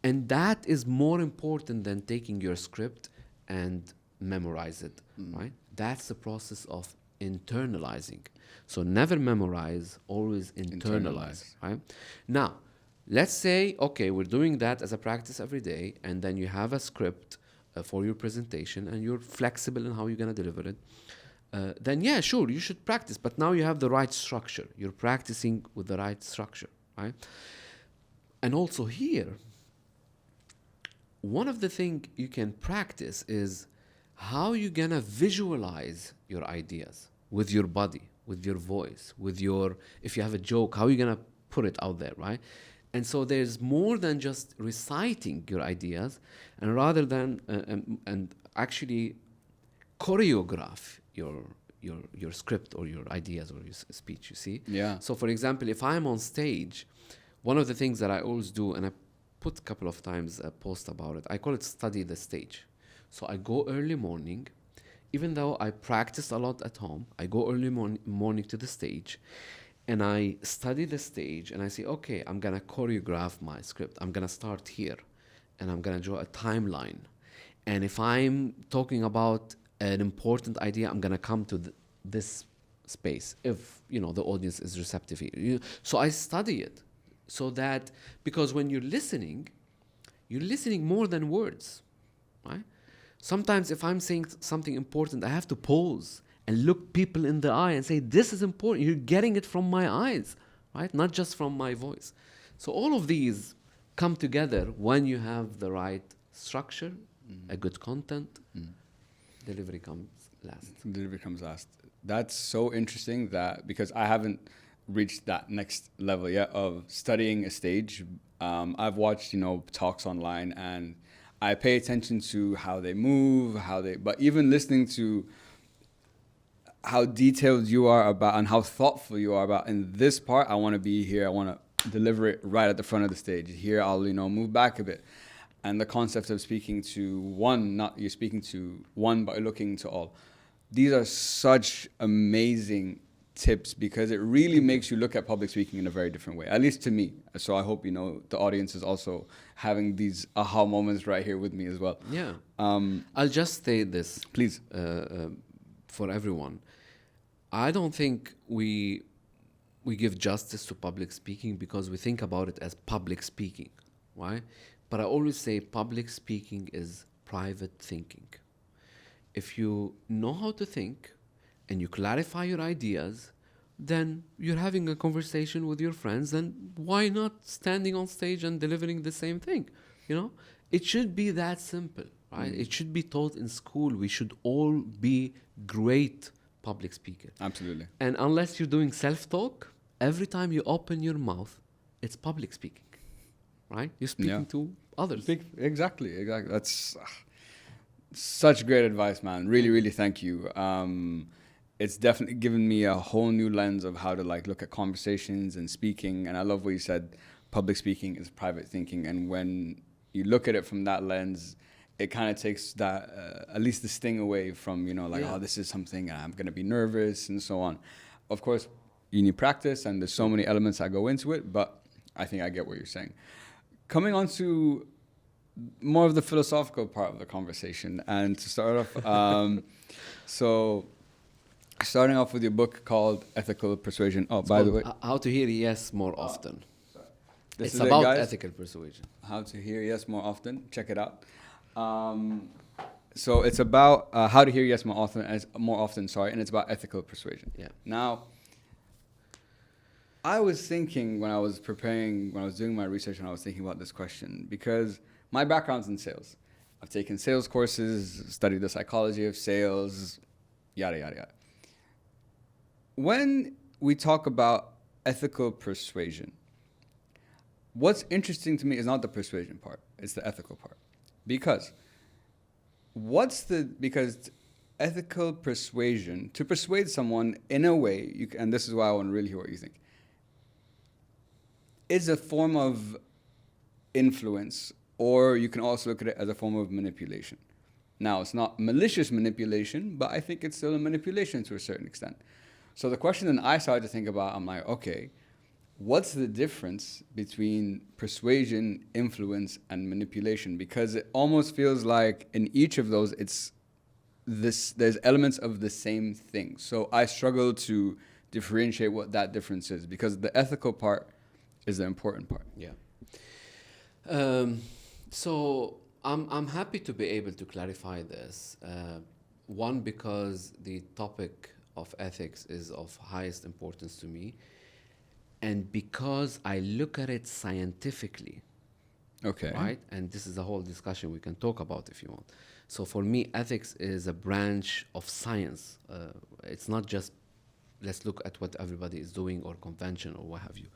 And that is more important than taking your script and memorize it, right? That's the process of internalizing. So never memorize, always internalize, right? Now, let's say, okay, we're doing that as a practice every day, and then you have a script for your presentation, and you're flexible in how you're going to deliver it. Then, yeah, sure, you should practice, but now you have the right structure. You're practicing with the right structure, right? And also here, one of the things you can practice is how you're going to visualize your ideas with your body, with your voice, with your, if you have a joke, how are you going to put it out there, right? And so there's more than just reciting your ideas, and rather than, and actually choreograph your script or your ideas or your speech, you see? Yeah. So for example, if I'm on stage, one of the things that I always do, and I put a couple of times a post about it, I call it study the stage. So I go early morning, even though I practice a lot at home, I go early morning to the stage and I study the stage and I say, okay, I'm going to choreograph my script. I'm going to start here and I'm going to draw a timeline. And if I'm talking about an important idea, I'm going to come to this space if, you know, the audience is receptive here. So I study it so that, because when you're listening more than words, right? Sometimes if I'm saying something important, I have to pause and look people in the eye and say, this is important. You're getting it from my eyes, right? Not just from my voice. So all of these come together when you have the right structure, a good content, delivery comes last. Delivery comes last. That's so interesting that, because I haven't reached that next level yet of studying a stage. I've watched, talks online, and I pay attention to how they move, but even listening to how detailed you are about and how thoughtful you are about, in this part, I want to be here. I want to deliver it right at the front of the stage. Here, I'll, move back a bit. And the concept of speaking to one, not you're speaking to one, but you're looking to all. These are such amazing tips, because it really makes you look at public speaking in a very different way, at least to me. So I hope, the audience is also having these aha moments right here with me as well. Yeah. I'll just say this. Please. For everyone. I don't think we give justice to public speaking because we think about it as public speaking, right? But I always say public speaking is private thinking. If you know how to think and you clarify your ideas, then you're having a conversation with your friends, then why not standing on stage and delivering the same thing? It should be that simple, right? It should be taught in school. We should all be great public speakers. Absolutely. And unless you're doing self-talk, every time you open your mouth, it's public speaking, right? You're speaking to others. Exactly. That's such great advice, man. Really, really thank you. it's definitely given me a whole new lens of how to like look at conversations and speaking. And I love what you said, public speaking is private thinking. And when you look at it from that lens, it kind of takes that, at least the sting away from, you know, like, Yeah. oh, this is something I'm going to be nervous and so on. Of course, you need practice and there's so many elements that go into it, but I think I get what you're saying. Coming on to more of the philosophical part of the conversation, and to start off, so starting off with your book called Ethical Persuasion. Oh, It's by the called way, How to Hear Yes More Often. this It's is it, about guys. ethical persuasion. How to hear yes more often. Check it out. So it's about how to hear yes more often, and it's about ethical persuasion. Yeah. Now, I was thinking when I was doing my research, and I was thinking about this question because my background's in sales. I've taken sales courses, studied the psychology of sales, yada, yada, yada. When we talk about ethical persuasion, what's interesting to me is not the persuasion part, it's the ethical part. Because ethical persuasion, to persuade someone in a way, and this is why I want to really hear what you think, is a form of influence, or you can also look at it as a form of manipulation. Now, it's not malicious manipulation, but I think it's still a manipulation to a certain extent. So the question that I started to think about, I'm like, okay, what's the difference between persuasion, influence, and manipulation? Because it almost feels like in each of those, there's elements of the same thing. So I struggle to differentiate what that difference is, because the ethical part is the important part. Yeah. So I'm happy to be able to clarify this. One, because the topic of ethics is of highest importance to me, and because I look at it scientifically. Okay. Right? And this is a whole discussion we can talk about if you want. So for me, ethics is a branch of science. It's not just let's look at what everybody is doing or convention or what have you.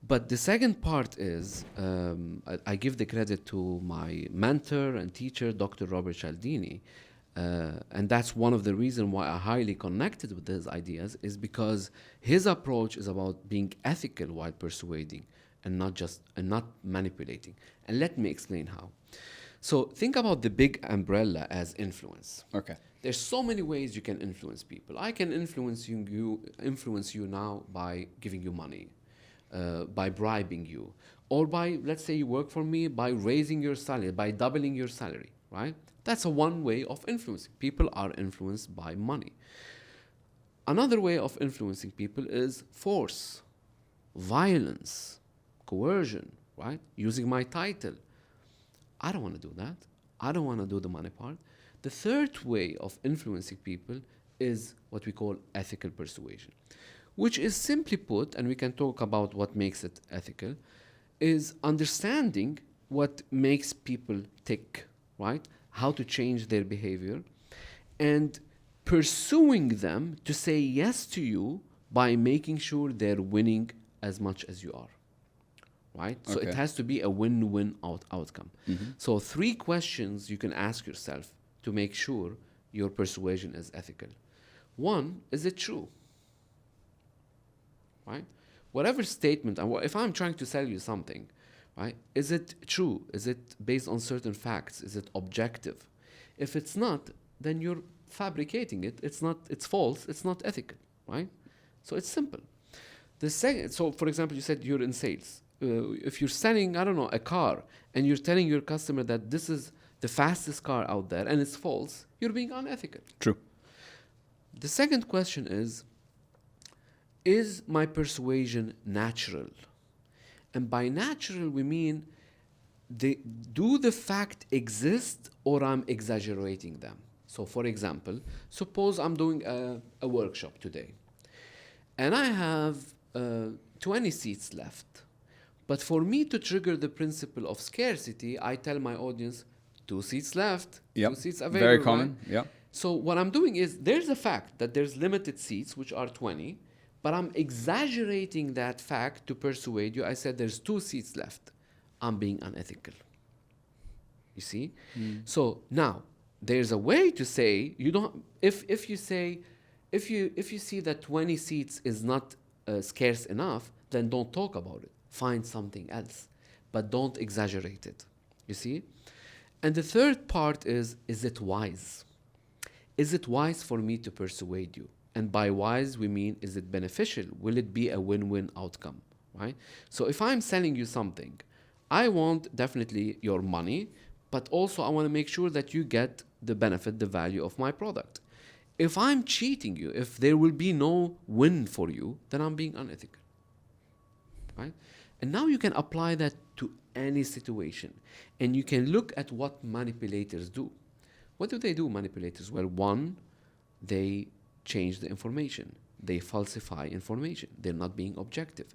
But the second part is, I give the credit to my mentor and teacher, Dr. Robert Cialdini. And that's one of the reasons why I highly connected with his ideas, is because his approach is about being ethical while persuading and not manipulating. And let me explain how. So think about the big umbrella as influence. Okay. There's so many ways you can influence people. I can influence you now by giving you money, by bribing you, or by, let's say you work for me, by raising your salary, by doubling your salary, right? That's one way of influencing. People are influenced by money. Another way of influencing people is force, violence, coercion, right? Using my title. I don't want to do that. I don't want to do the money part. The third way of influencing people is what we call ethical persuasion, which is simply put, and we can talk about what makes it ethical, is understanding what makes people tick, right? How to change their behavior, and pursuing them to say yes to you by making sure they're winning as much as you are, right? So Okay. it has to be a win-win outcome. Mm-hmm. So 3 questions you can ask yourself to make sure your persuasion is ethical. 1, is it true? Right? Whatever statement, if I'm trying to sell you something, right? Is it true? Is it based on certain facts? Is it objective? If it's not, then you're fabricating it. It's false. It's not ethical, right? So it's simple. So for example, you said you're in sales. If you're selling, I don't know, a car, and you're telling your customer that this is the fastest car out there, and it's false, you're being unethical. True. The second question is my persuasion natural? And by natural, we mean, do the fact exist or I'm exaggerating them? So for example, suppose I'm doing a workshop today, and I have 20 seats left. But for me to trigger the principle of scarcity, I tell my audience, 2 seats left, Yep. 2 seats available. Very common. Right? Yeah. So what I'm doing is, there's a fact that there's limited seats, which are 20, but I'm exaggerating that fact to persuade you. I said there's 2 seats left. I'm being unethical. You see? So now, there's a way to say, you don't, if you say, if you see that 20 seats is not scarce enough, then don't talk about it. Find something else, but don't exaggerate it. You see? And the third part is it wise? Is it wise for me to persuade you? And by wise, we mean, is it beneficial? Will it be a win-win outcome, right? So if I'm selling you something, I want definitely your money, but also I want to make sure that you get the benefit, the value of my product. If I'm cheating you, if there will be no win for you, then I'm being unethical, right? And now you can apply that to any situation. And you can look at what manipulators do. What do, manipulators? Well, one, they change the information. They falsify information. They're not being objective.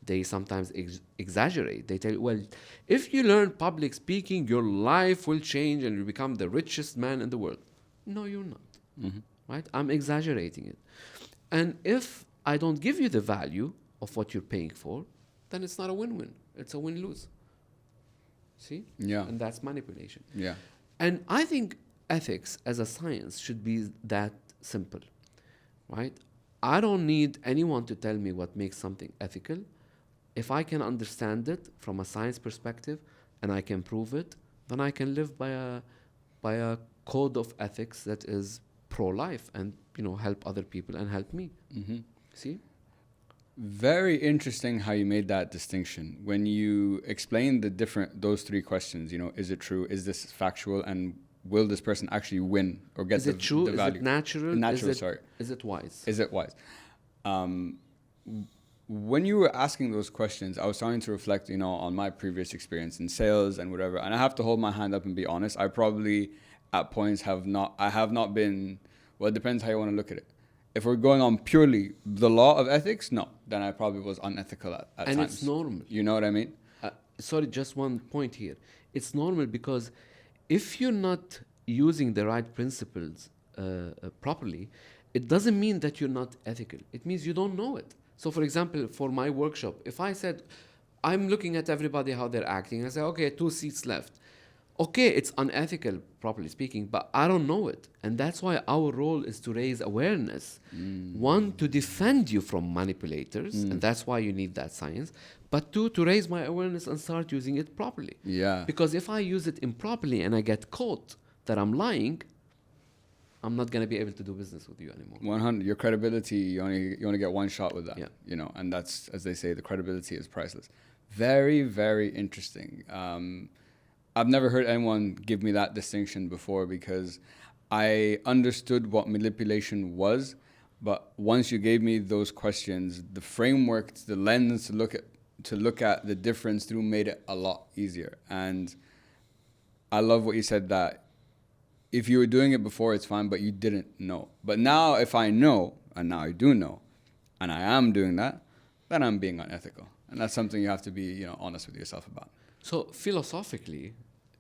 They sometimes exaggerate. They tell you, well, if you learn public speaking, your life will change and you become the richest man in the world. No, you're not. Mm-hmm. Right? I'm exaggerating it. And if I don't give you the value of what you're paying for, then it's not a win-win. It's a win-lose. See? Yeah. And that's manipulation. Yeah. And I think ethics as a science should be that simple, right? I don't need anyone to tell me what makes something ethical. If I can understand it from a science perspective and I can prove it, then I can live by a code of ethics that is pro-life and, help other people and help me. Mm-hmm. See? Very interesting how you made that distinction. When you explained those three questions, is it true? Is this factual? And will this person actually win or get the value? Is it true? Is it natural? Natural, Is it wise? Is it wise? When you were asking those questions, I was starting to reflect, on my previous experience in sales and whatever. And I have to hold my hand up and be honest. I probably at points have not been, well, it depends how you want to look at it. If we're going on purely the law of ethics, no, then I probably was unethical at times. And it's normal. You know what I mean? Sorry, just one point here. It's normal because if you're not using the right principles properly, it doesn't mean that you're not ethical. It means you don't know it. So, for example, for my workshop, if I said, I'm looking at everybody, how they're acting, I say, okay, 2 seats left. Okay, it's unethical, properly speaking, but I don't know it. And that's why our role is to raise awareness. One, to defend you from manipulators, and that's why you need that science. But two, to raise my awareness and start using it properly. Yeah. Because if I use it improperly and I get caught that I'm lying, I'm not going to be able to do business with you anymore. 100. Your credibility, you only get one shot with that. Yeah. And that's, as they say, the credibility is priceless. Very, very interesting. I've never heard anyone give me that distinction before because I understood what manipulation was, but once you gave me those questions, the framework, the lens to look at the difference through made it a lot easier. And I love what you said, that if you were doing it before, it's fine, but you didn't know. But now if I know, and now I do know, and I am doing that, then I'm being unethical. And that's something you have to be, honest with yourself about. So philosophically,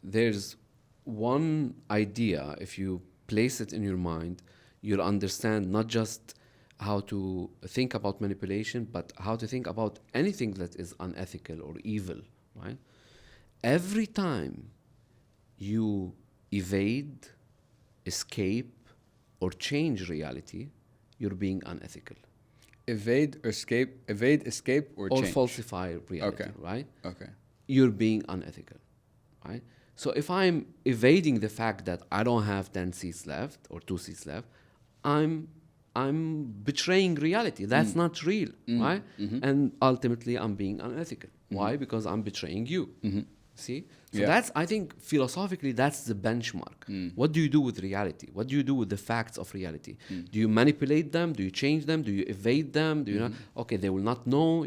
there's one idea, if you place it in your mind, you'll understand not just how to think about manipulation, but how to think about anything that is unethical or evil, right? Every time you evade, escape, or change reality, you're being unethical. Evade, escape, or change? Or falsify reality, okay. Right? Okay. You're being unethical, right? So if I'm evading the fact that I don't have 10 seats left or 2 seats left, I'm betraying reality. That's not real, right? Mm-hmm. And ultimately, I'm being unethical. Why? Because I'm betraying you. Mm-hmm. See? So that's, I think, philosophically, that's the benchmark. What do you do with reality? What do you do with the facts of reality? Do you manipulate them? Do you change them? Do you evade them? Do you not? Okay, they will not know,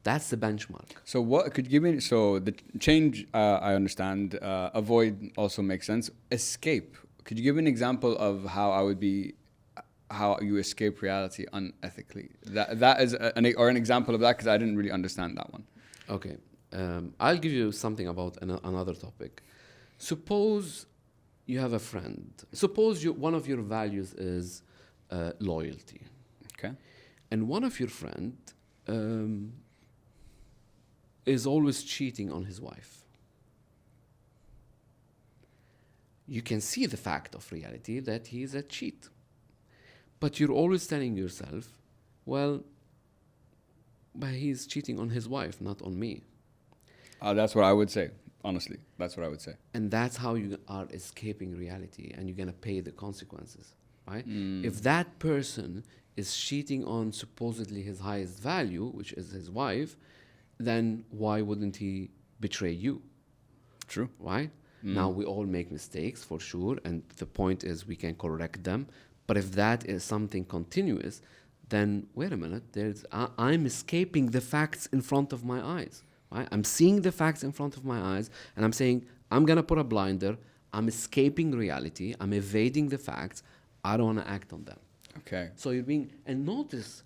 That's the benchmark. So what could you give me? So the change, I understand. Avoid also makes sense. Escape. Could you give an example of how you escape reality unethically? That is an example of that, because I didn't really understand that one. Okay, I'll give you something about another topic. Suppose you have a friend. Suppose one of your values is loyalty. Okay. And one of your friend is always cheating on his wife. You can see the fact of reality that he is a cheat. But you're always telling yourself, well, but he's cheating on his wife, not on me. That's what I would say. Honestly, that's what I would say. And that's how you are escaping reality, and you're going to pay the consequences, right? Mm. If that person is cheating on supposedly his highest value, which is his wife, then why wouldn't he betray you? True. Right? Now, we all make mistakes for sure, and the point is we can correct them. But if that is something continuous, then wait a minute, I'm escaping the facts in front of my eyes. Right? I'm seeing the facts in front of my eyes, and I'm saying, I'm going to put a blinder. I'm escaping reality. I'm evading the facts. I don't want to act on them. Okay. So you're being, and notice,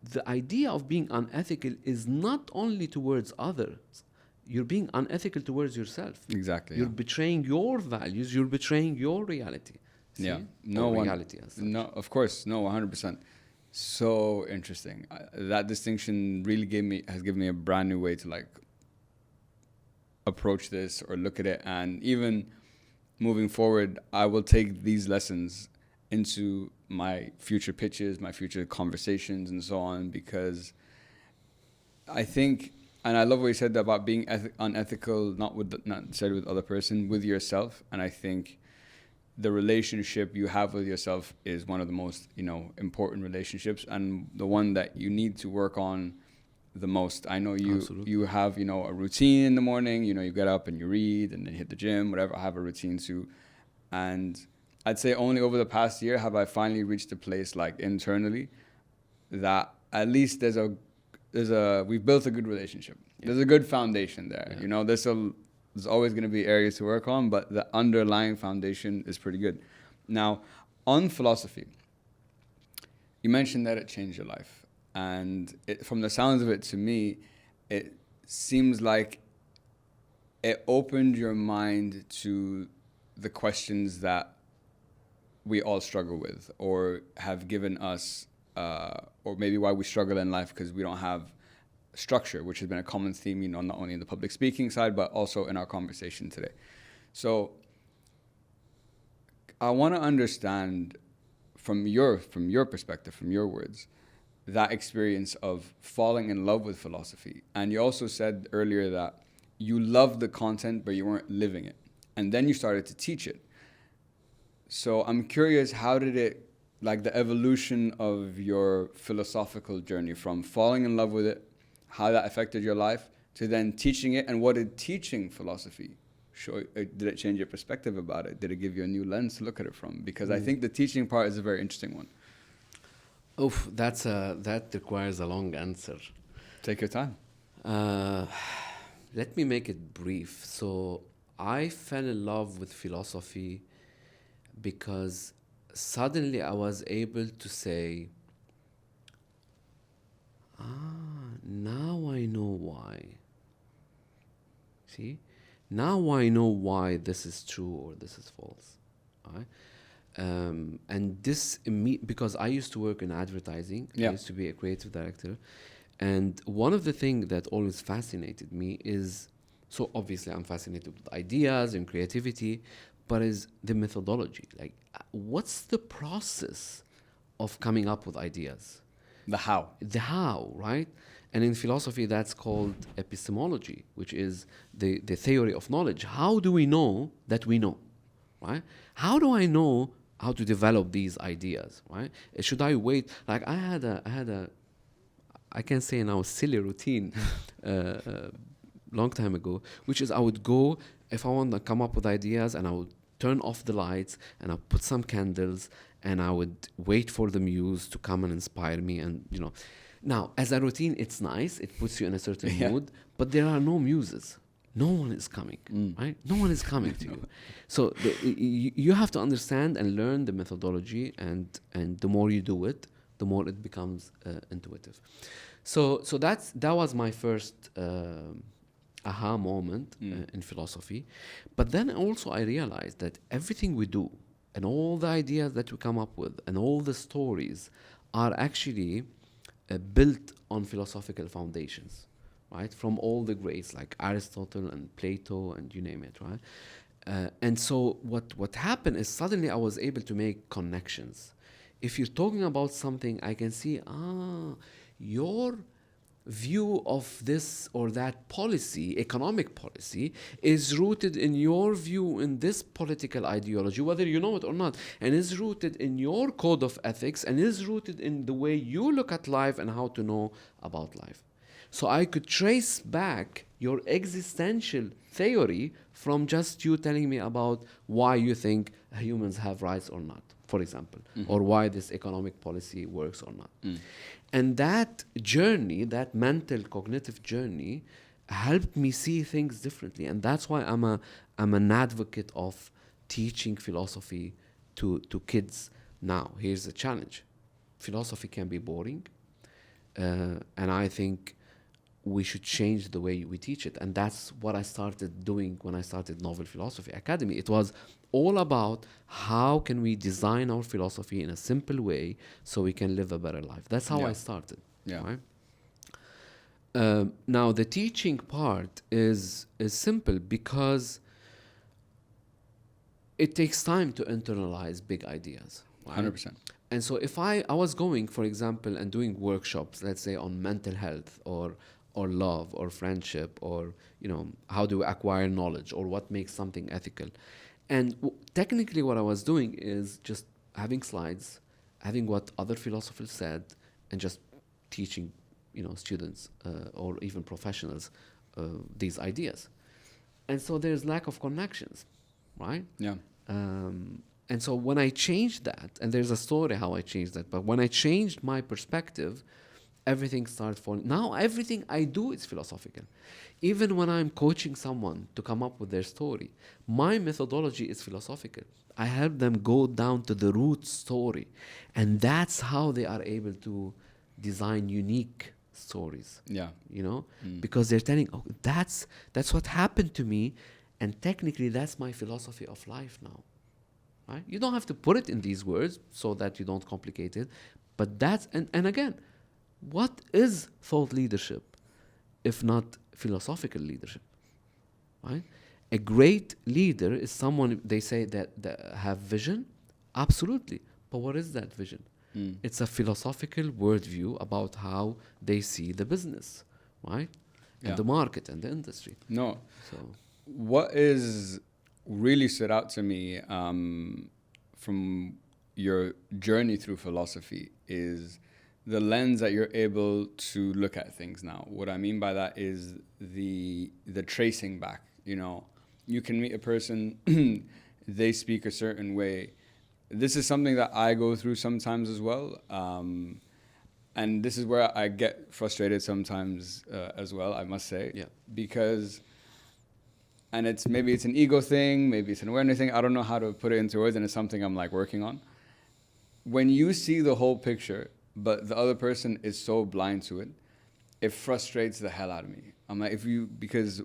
the idea of being unethical is not only towards others. You're being unethical towards yourself. Exactly. You're betraying your values. You're betraying your reality. See? Yeah. No Or one. reality as such. No, of course. No, 100%. So interesting. That distinction really has given me a brand new way to like approach this or look at it. And even moving forward, I will take these lessons into my future pitches, my future conversations, and so on, because I think, and I love what you said about being unethical, not necessarily with the other person, with yourself. And I think the relationship you have with yourself is one of the most, important relationships, and the one that you need to work on the most. I know you have, a routine in the morning, you get up and you read and then hit the gym, whatever. I have a routine too. And I'd say only over the past year have I finally reached a place like internally that at least we've built a good relationship. Yeah. There's a good foundation there. Yeah. There's always going to be areas to work on, but the underlying foundation is pretty good. Now, on philosophy, you mentioned that it changed your life. And from the sounds of it, to me, it seems like it opened your mind to the questions that we all struggle with, or have given us, or maybe why we struggle in life, because we don't have structure, which has been a common theme, not only in the public speaking side, but also in our conversation today. So I want to understand from your perspective, from your words, that experience of falling in love with philosophy. And you also said earlier that you loved the content, but you weren't living it. And then you started to teach it. So I'm curious, how did it, like the evolution of your philosophical journey from falling in love with it, how that affected your life, to then teaching it, and what did teaching philosophy show? Did it change your perspective about it? Did it give you a new lens to look at it from? Because I think the teaching part is a very interesting one. Oof, that requires a long answer. Take your time. Let me make it brief. So I fell in love with philosophy because suddenly I was able to say, now I know why. See? Now I know why this is true or this is false. Right? And this, because I used to work in advertising, I used to be a creative director. And one of the things that always fascinated me is, so obviously I'm fascinated with ideas and creativity, but is the methodology. Like, what's the process of coming up with ideas? The how. The how, right? And in philosophy, that's called epistemology, which is the theory of knowledge. How do we know that we know, right? How do I know how to develop these ideas, right? Should I wait? Like I had a I can say now silly routine long time ago, which is I would go, if I want to come up with ideas, and I would turn off the lights and I put some candles and I would wait for the muse to come and inspire me. And now as a routine, it's nice, it puts you in a certain mood, but there are no muses. No one is coming, right? No one is coming to you. So you have to understand and learn the methodology, and the more you do it, the more it becomes intuitive. So that was my first aha moment in philosophy. But then also I realized that everything we do and all the ideas that we come up with and all the stories are actually built on philosophical foundations, right? From all the greats like Aristotle and Plato and you name it, right? And so what happened is suddenly I was able to make connections. If you're talking about something, I can see, your view of this or that policy, economic policy, is rooted in your view in this political ideology, whether you know it or not, and is rooted in your code of ethics, and is rooted in the way you look at life and how to know about life. So I could trace back your existential theory from just you telling me about why you think humans have rights or not, for example, or why this economic policy works or not. And that journey, that mental cognitive journey, helped me see things differently. And that's why I'm an advocate of teaching philosophy to kids now. Here's the challenge. Philosophy can be boring, and I think we should change the way we teach it. And that's what I started doing when I started Novel Philosophy Academy. It was all about how can we design our philosophy in a simple way so we can live a better life. That's how I started. Right? Now, the teaching part is simple because it takes time to internalize big ideas. Right? 100%. And so if I was going, for example, and doing workshops, let's say on mental health or love or friendship or, how do we acquire knowledge or what makes something ethical. And technically what I was doing is just having slides, having what other philosophers said, and just teaching, students or even professionals these ideas. And so there's lack of connections, right? Yeah. And so when I changed that, and there's a story how I changed that, but when I changed my perspective, everything started falling. Now everything I do is philosophical. Even when I'm coaching someone to come up with their story, my methodology is philosophical. I help them go down to the root story. And that's how they are able to design unique stories. Yeah. Because they're telling, that's what happened to me. And technically that's my philosophy of life now. Right? You don't have to put it in these words so that you don't complicate it. But that's, and again, what is thought leadership if not philosophical leadership? Right? A great leader is someone, they say, that have vision. Absolutely. But what is that vision? It's a philosophical worldview about how they see the business, right? And the market and the industry. No. So what is really stood out to me from your journey through philosophy is the lens that you're able to look at things now. What I mean by that is the tracing back. You can meet a person, they speak a certain way. This is something that I go through sometimes as well. And this is where I get frustrated sometimes as well, I must say. Yeah. Because, and maybe it's an ego thing, maybe it's an awareness thing. I don't know how to put it into words, and it's something I'm working on. When you see the whole picture, but the other person is so blind to it, it frustrates the hell out of me. I'm because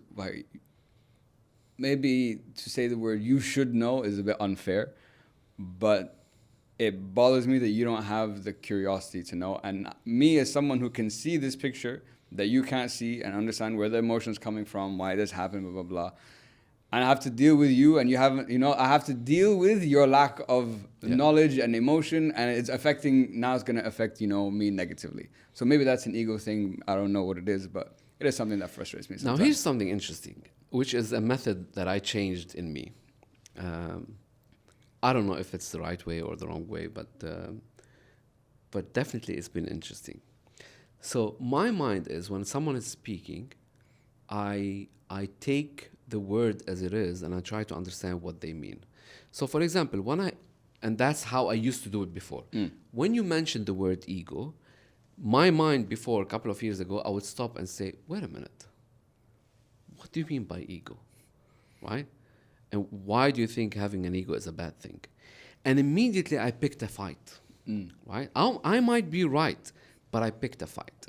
maybe to say the word you should know is a bit unfair, but it bothers me that you don't have the curiosity to know. And me, as someone who can see this picture that you can't see and understand where the emotion's coming from, why this happened, blah, blah, blah. And I have to deal with you, and you haven't, I have to deal with your lack of knowledge and emotion, and it's affecting, now it's going to affect, me negatively. So maybe that's an ego thing. I don't know what it is, but it is something that frustrates me sometimes. Now here's something interesting, which is a method that I changed in me. I don't know if it's the right way or the wrong way, but definitely it's been interesting. So my mind is, when someone is speaking, I take the word as it is and I try to understand what they mean. So for example, and that's how I used to do it before. When you mentioned the word ego, my mind before, a couple of years ago, I would stop and say, wait a minute, what do you mean by ego? Right? And why do you think having an ego is a bad thing? And immediately I picked a fight, right? I might be right, but I picked a fight.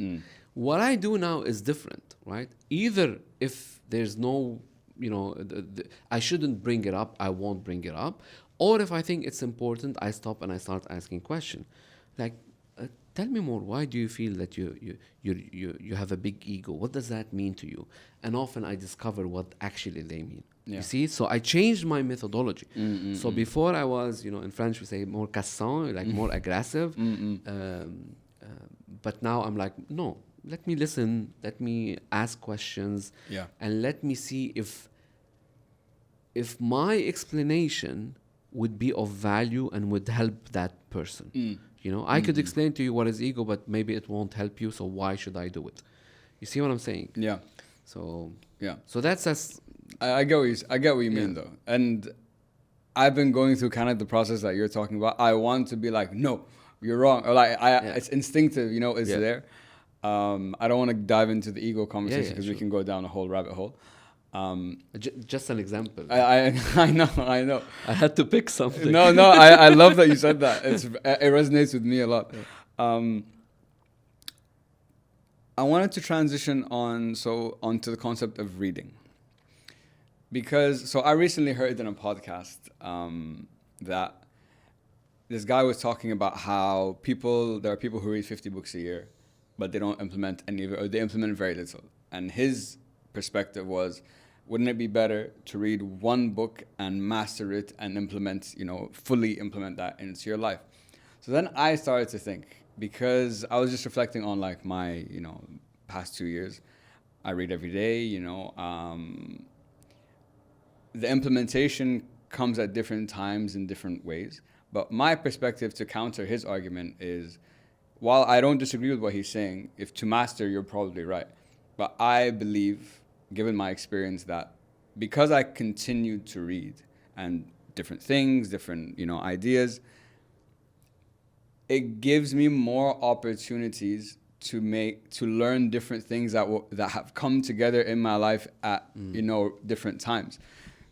What I do now is different, right? Either if there's no, I shouldn't bring it up, I won't bring it up. Or if I think it's important, I stop and I start asking questions. Tell me more. Why do you feel that you have a big ego? What does that mean to you? And often I discover what actually they mean. Yeah. You see, so I changed my methodology. Mm, So before I was, in French we say more cassant, like more aggressive. But now I'm like, no, let me listen, let me ask questions, Yeah. and let me see if my explanation would be of value and would help that person. I could explain to you what is ego, but maybe it won't help you, so why should I do it? You see what I'm saying? Yeah. So Yeah. so that's as I get what you mean though, and I've been going through kind of the process that you're talking about. I want to be like, no, you're wrong, or like it's instinctive, it's there. I don't want to dive into the ego conversation because we can go down a whole rabbit hole. Just an example. I know. I had to pick something. No, I love that you said that. It resonates with me a lot. I wanted to transition onto the concept of reading. Because, I recently heard in a podcast that this guy was talking about how there are people who read 50 books a year, but they don't implement any of it, or they implement very little. And his perspective was, wouldn't it be better to read one book and master it and fully implement that into your life? So then I started to think, because I was just reflecting on like my, past 2 years. I read every day, the implementation comes at different times in different ways. But my perspective to counter his argument is, while I don't disagree with what he's saying, if to master, you're probably right. But I believe, given my experience, that because I continued to read and different things, different, ideas, it gives me more opportunities to learn different things that have come together in my life at, different times.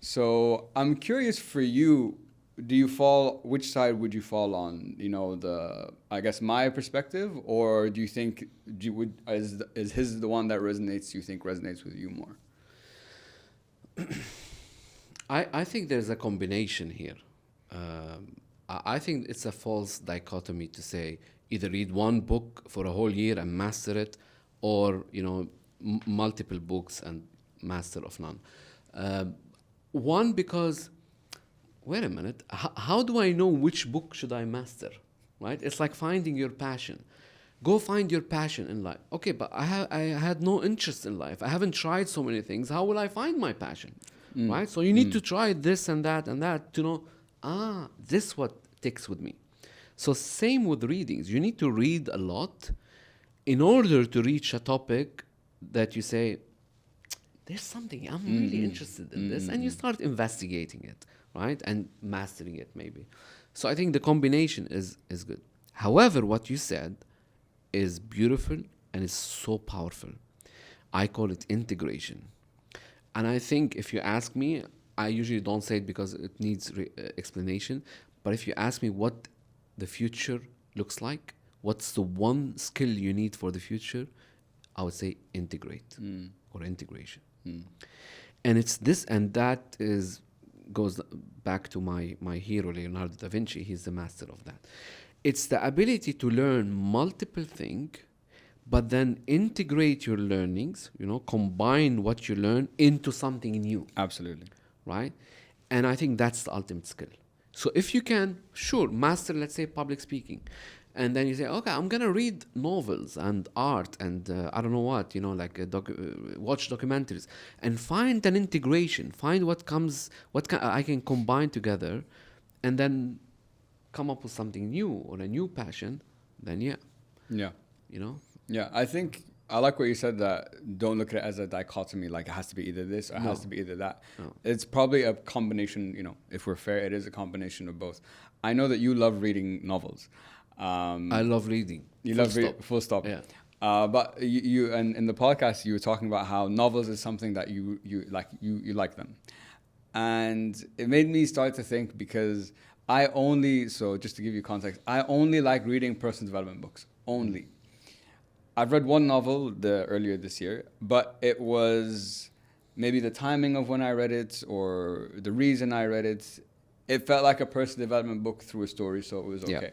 So I'm curious for you, which side would you fall on? I guess my perspective, or do you think, is his the one that you think resonates with you more? I think there's a combination here. I think it's a false dichotomy to say either read one book for a whole year and master it, or multiple books and master of none. One, because wait a minute, how do I know which book should I master? Right? It's like finding your passion. Go find your passion in life. Okay, but I had no interest in life. I haven't tried so many things. How will I find my passion? Right? So you need to try this and that to know, this what ticks with me. So same with readings. You need to read a lot in order to reach a topic that you say, there's something, I'm really interested in this. And you start investigating it, right? And mastering it maybe. So I think the combination is good. However, what you said is beautiful and is so powerful. I call it integration. And I think if you ask me, I usually don't say it because it needs explanation. But if you ask me what the future looks like, what's the one skill you need for the future, I would say integrate or integration. And it's this, and that goes back to my hero, Leonardo da Vinci. He's the master of that. It's the ability to learn multiple things, but then integrate your learnings, combine what you learn into something new. Absolutely. Right? And I think that's the ultimate skill. So if you can, master, let's say, public speaking. And then you say, okay, I'm going to read novels and art and I don't know what, watch documentaries and find an integration, find I can combine together and then come up with something new or a new passion, then Yeah. Yeah, I think I like what you said, that don't look at it as a dichotomy, like it has to be either this or it has to be either that. No. It's probably a combination, if we're fair, it is a combination of both. I know that you love reading novels. I love reading. You love reading, full stop. Yeah. But you and in the podcast you were talking about how novels is something that you like them, and it made me start to think, because just to give you context, I only like reading personal development books only. I've read one novel earlier this year, but it was maybe the timing of when I read it or the reason I read it. It felt like a personal development book through a story, so it was okay. Yeah.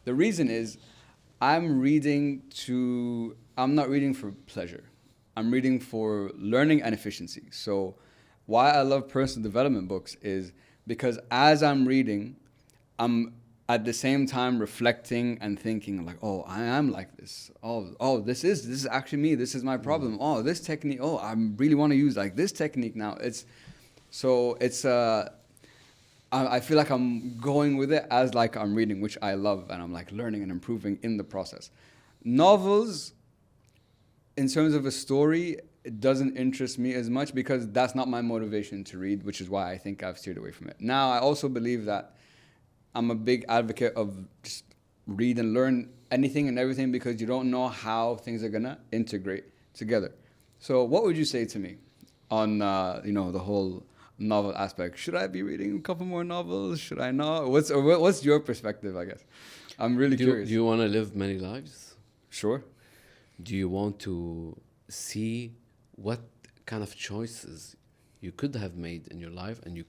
The reason is I'm not reading for pleasure. I'm reading for learning and efficiency. So why I love personal development books is because as I'm reading, I'm at the same time reflecting and thinking like, oh, I am like this. Oh, this is actually me. This is my problem. Oh, this technique. Oh, I really want to use like this technique now. I feel like I'm going with it as like I'm reading, which I love, and I'm like learning and improving in the process. Novels, in terms of a story, it doesn't interest me as much because that's not my motivation to read, which is why I think I've steered away from it. Now, I also believe that I'm a big advocate of just read and learn anything and everything because you don't know how things are gonna integrate together. So, what would you say to me on the whole novel aspect? Should I be reading a couple more novels? Should I not? What's your perspective? I guess I'm really curious. Do you want to live many lives? Sure. Do you want to see what kind of choices you could have made in your life and you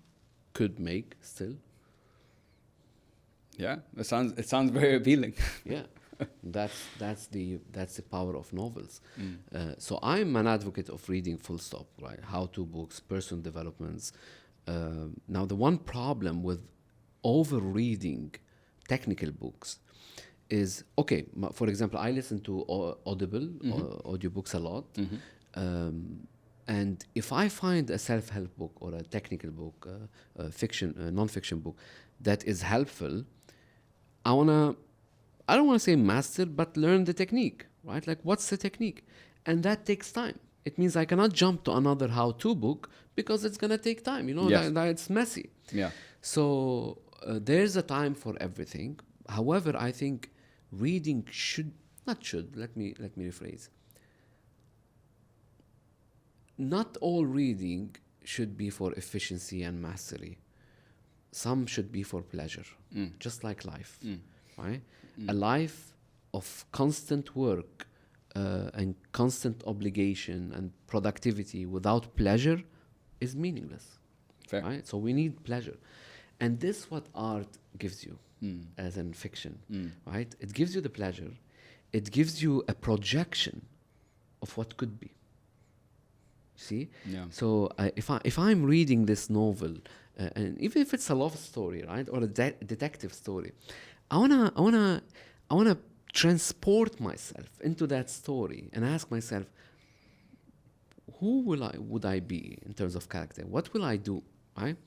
could make still? Yeah, it sounds very appealing. Yeah, that's the power of novels. So I'm an advocate of reading full stop, right? How-to books, personal developments. Now the one problem with over reading technical books is, okay, for example, I listen to Audible audiobooks a lot. And if I find a self-help book or a technical book, a non-fiction book that is helpful, I don't want to say master, but learn the technique, right? Like, what's the technique? And that takes time. It means I cannot jump to another how-to book because it's going to take time, Yes. it's messy. Yeah. So there's a time for everything. However, I think reading let me rephrase. Not all reading should be for efficiency and mastery. Some should be for pleasure, just like life, right? A life of constant work and constant obligation and productivity without pleasure is meaningless. Fair. Right? So we need pleasure. And this is what art gives you as in fiction, right? It gives you the pleasure. It gives you a projection of what could be. See? Yeah. So if I'm reading this novel, and even if it's a love story, right, or a detective story, I wanna transport myself into that story and ask myself, who would I be in terms of character? What will I do, right?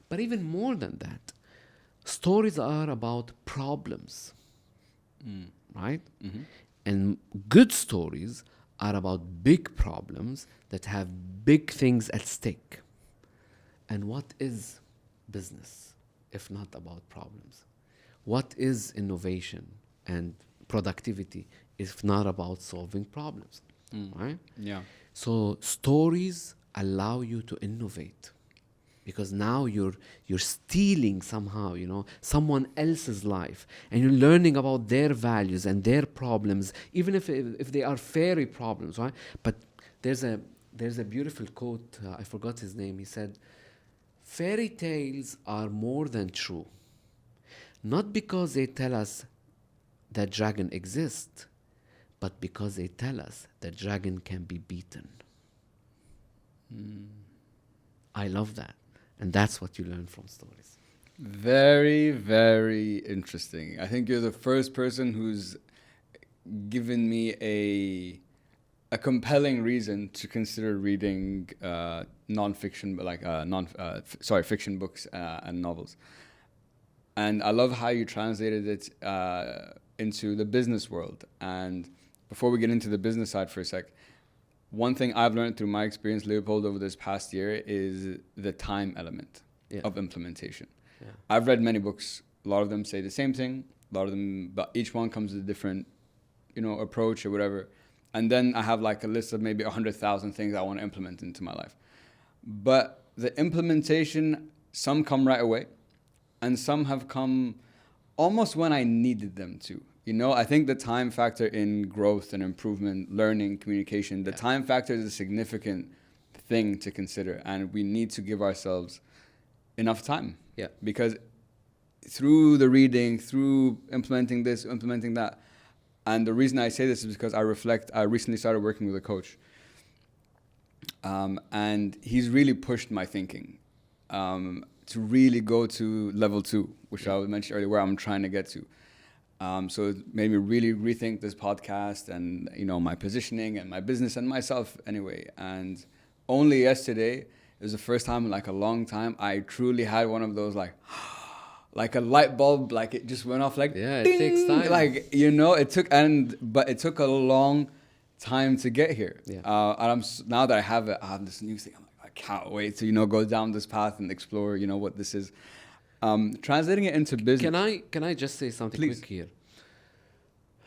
But even more than that, stories are about problems, right? And good stories are about big problems that have big things at stake. And what is business if not about problems? What is innovation and productivity if not about solving problems, right? Yeah. So stories allow you to innovate because now you're stealing somehow, someone else's life, and you're learning about their values and their problems, even if they are fairy problems, right? But there's a beautiful quote. I forgot his name. He said, "Fairy tales are more than true, not because they tell us that dragon exists, but because they tell us that dragon can be beaten." I love that. And that's what you learn from stories. Very, very interesting. I think you're the first person who's given me a compelling reason to consider reading non-fiction, but like fiction books and novels. And I love how you translated it into the business world. And before we get into the business side for a sec, one thing I've learned through my experience, Leopold, over this past year is the time element of implementation. Yeah. I've read many books. A lot of them say the same thing. A lot of them, but each one comes with a different, approach or whatever. And then I have like a list of maybe 100,000 things I want to implement into my life. But the implementation, some come right away, and some have come almost when I needed them to. I think the time factor in growth and improvement, learning, communication, the time factor is a significant thing to consider. And we need to give ourselves enough time. Yeah. Because through the reading, through implementing this, implementing that, and the reason I say this is because I recently started working with a coach. And he's really pushed my thinking to really go to level 2, which I mentioned earlier, where I'm trying to get to. So it made me really rethink this podcast and, my positioning and my business and myself anyway. And only yesterday, it was the first time in like a long time, I truly had one of those like a light bulb, like it just went off like, Yeah, ding! it takes time. Like, but it took a long time to get here. Yeah. And now that I have this new thing, I'm like, I can't wait to, go down this path and explore, what this is. Translating it into business. Can I just say something Please. quick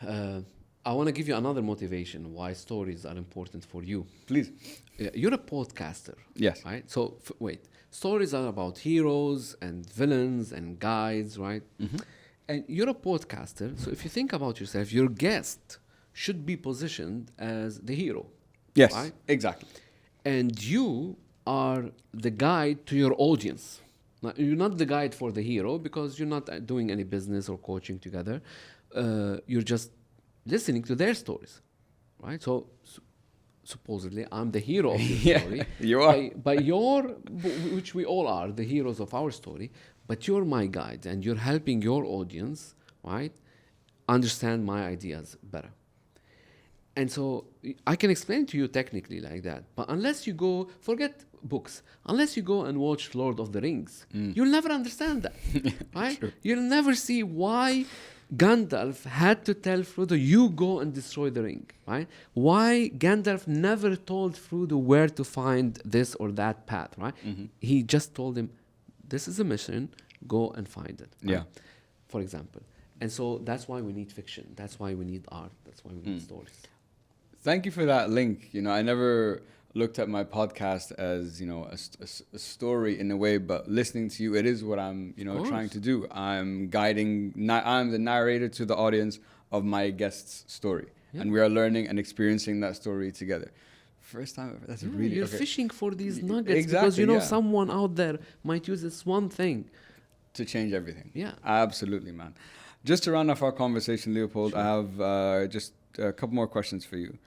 here? I want to give you another motivation why stories are important for you. Please. You're a podcaster. Yes. Right? So, wait. Stories are about heroes and villains and guides, right? Mm-hmm. And you're a podcaster. So, if you think about yourself, your guest should be positioned as the hero. Yes, right? exactly. And you are the guide to your audience. Now, you're not the guide for the hero because you're not doing any business or coaching together. You're just listening to their stories, right? So supposedly I'm the hero of your story. You are. Which we all are, the heroes of our story, but you're my guide and you're helping your audience, right, understand my ideas better. And so I can explain to you technically like that, but unless you go, forget books, unless you go and watch Lord of the Rings, you'll never understand that, right? True. You'll never see why Gandalf had to tell Frodo, you go and destroy the ring, right? Why Gandalf never told Frodo where to find this or that path, right? Mm-hmm. He just told him, this is a mission, go and find it. Right? Yeah. For example. And so that's why we need fiction. That's why we need art. That's why we need stories. Thank you for that link. I never looked at my podcast as, a story in a way, but listening to you, it is what I'm, trying to do. I'm I'm the narrator to the audience of my guest's story. Yeah. And we are learning and experiencing that story together. First time ever. That's really... You're okay. fishing for these nuggets Exactly, because, someone out there might use this one thing. To change everything. Yeah. Absolutely, man. Just to round off our conversation, Leopold, Sure. I have just a couple more questions for you.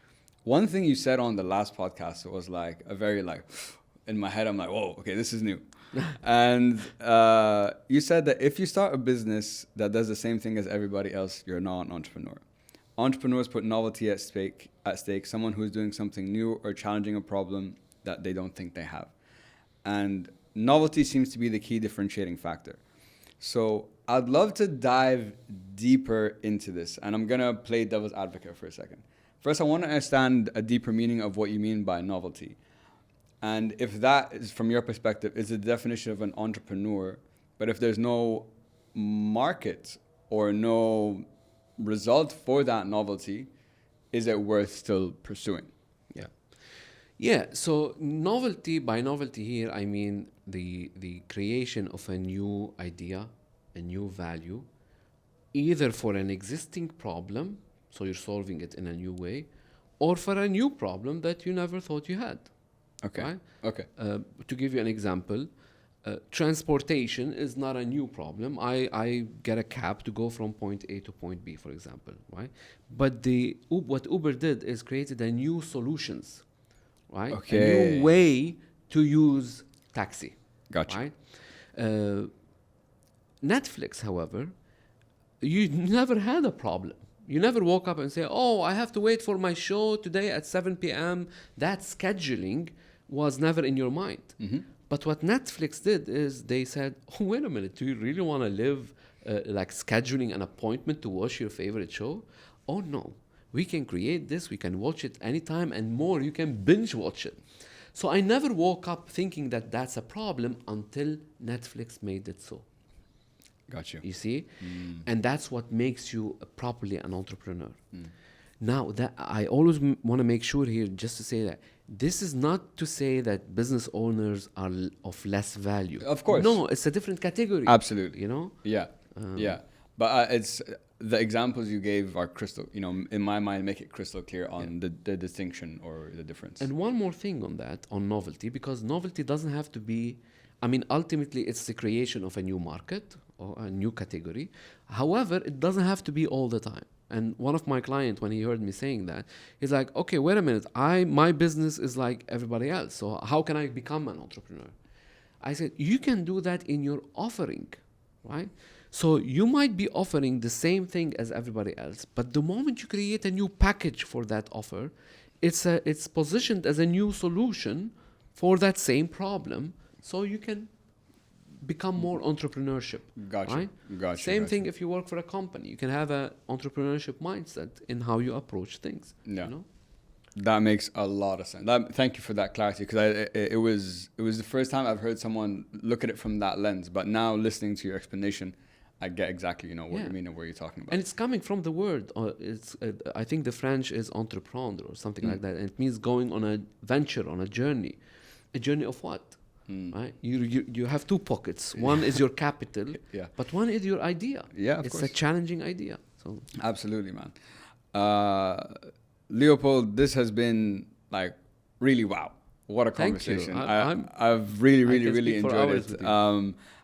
One thing you said on the last podcast was like a very in my head, I'm like, whoa, okay, this is new. And you said that if you start a business that does the same thing as everybody else, you're not an entrepreneur. Entrepreneurs put novelty at stake, someone who's doing something new or challenging a problem that they don't think they have. And novelty seems to be the key differentiating factor. So I'd love to dive deeper into this. And I'm going to play devil's advocate for a second. First, I want to understand a deeper meaning of what you mean by novelty. And if that is, from your perspective, is the definition of an entrepreneur, but if there's no market or no result for that novelty, is it worth still pursuing? Yeah, so by novelty here, I mean the creation of a new idea, a new value, either for an existing problem, so you're solving it in a new way, or for a new problem that you never thought you had. Okay. Right? Okay. To give you an example, transportation is not a new problem. I get a cab to go from point A to point B, for example, right? But what Uber did is created a new solutions, right? Okay. A new way to use taxi. Gotcha. Right? Netflix, however, you never had a problem. You never woke up and say, oh, I have to wait for my show today at 7 p.m. That scheduling was never in your mind. Mm-hmm. But what Netflix did is they said, oh, wait a minute, do you really want to live like scheduling an appointment to watch your favorite show? Oh, no. We can create this. We can watch it anytime and more. You can binge watch it. So I never woke up thinking that that's a problem until Netflix made it so. Got you. You see? And that's what makes you properly an entrepreneur. Now, that I always want to make sure here just to say that this is not to say that business owners are of less value. Of course. No, it's a different category. Absolutely. You know? Yeah. Yeah. But it's the examples you gave are crystal, in my mind, make it crystal clear on the distinction or the difference. And one more thing on that, on novelty, because novelty doesn't have to be, ultimately it's the creation of a new market or a new category. However, it doesn't have to be all the time. And one of my clients, when he heard me saying that, he's like, okay, wait a minute. My business is like everybody else. So how can I become an entrepreneur? I said, you can do that in your offering, right? So you might be offering the same thing as everybody else, but the moment you create a new package for that offer, it's positioned as a new solution for that same problem. So you can become more entrepreneurship. Gotcha. Right? Gotcha. Same gotcha. thing if you work for a company. You can have an entrepreneurship mindset in how you approach things. Yeah. You know? That makes a lot of sense. Thank you for that clarity, because it was the first time I've heard someone look at it from that lens. But now listening to your explanation, I get exactly what you mean and what you're talking about. And it's coming from the word. I think the French is entreprendre or something like that. And it means going on a venture, on a journey. A journey of what? Right? You have two pockets. One is your capital, but one is your idea. Yeah, of it's course. a challenging idea. So Absolutely, man. Leopold, this has been like really wow. What a Thank you. conversation. I've really enjoyed it.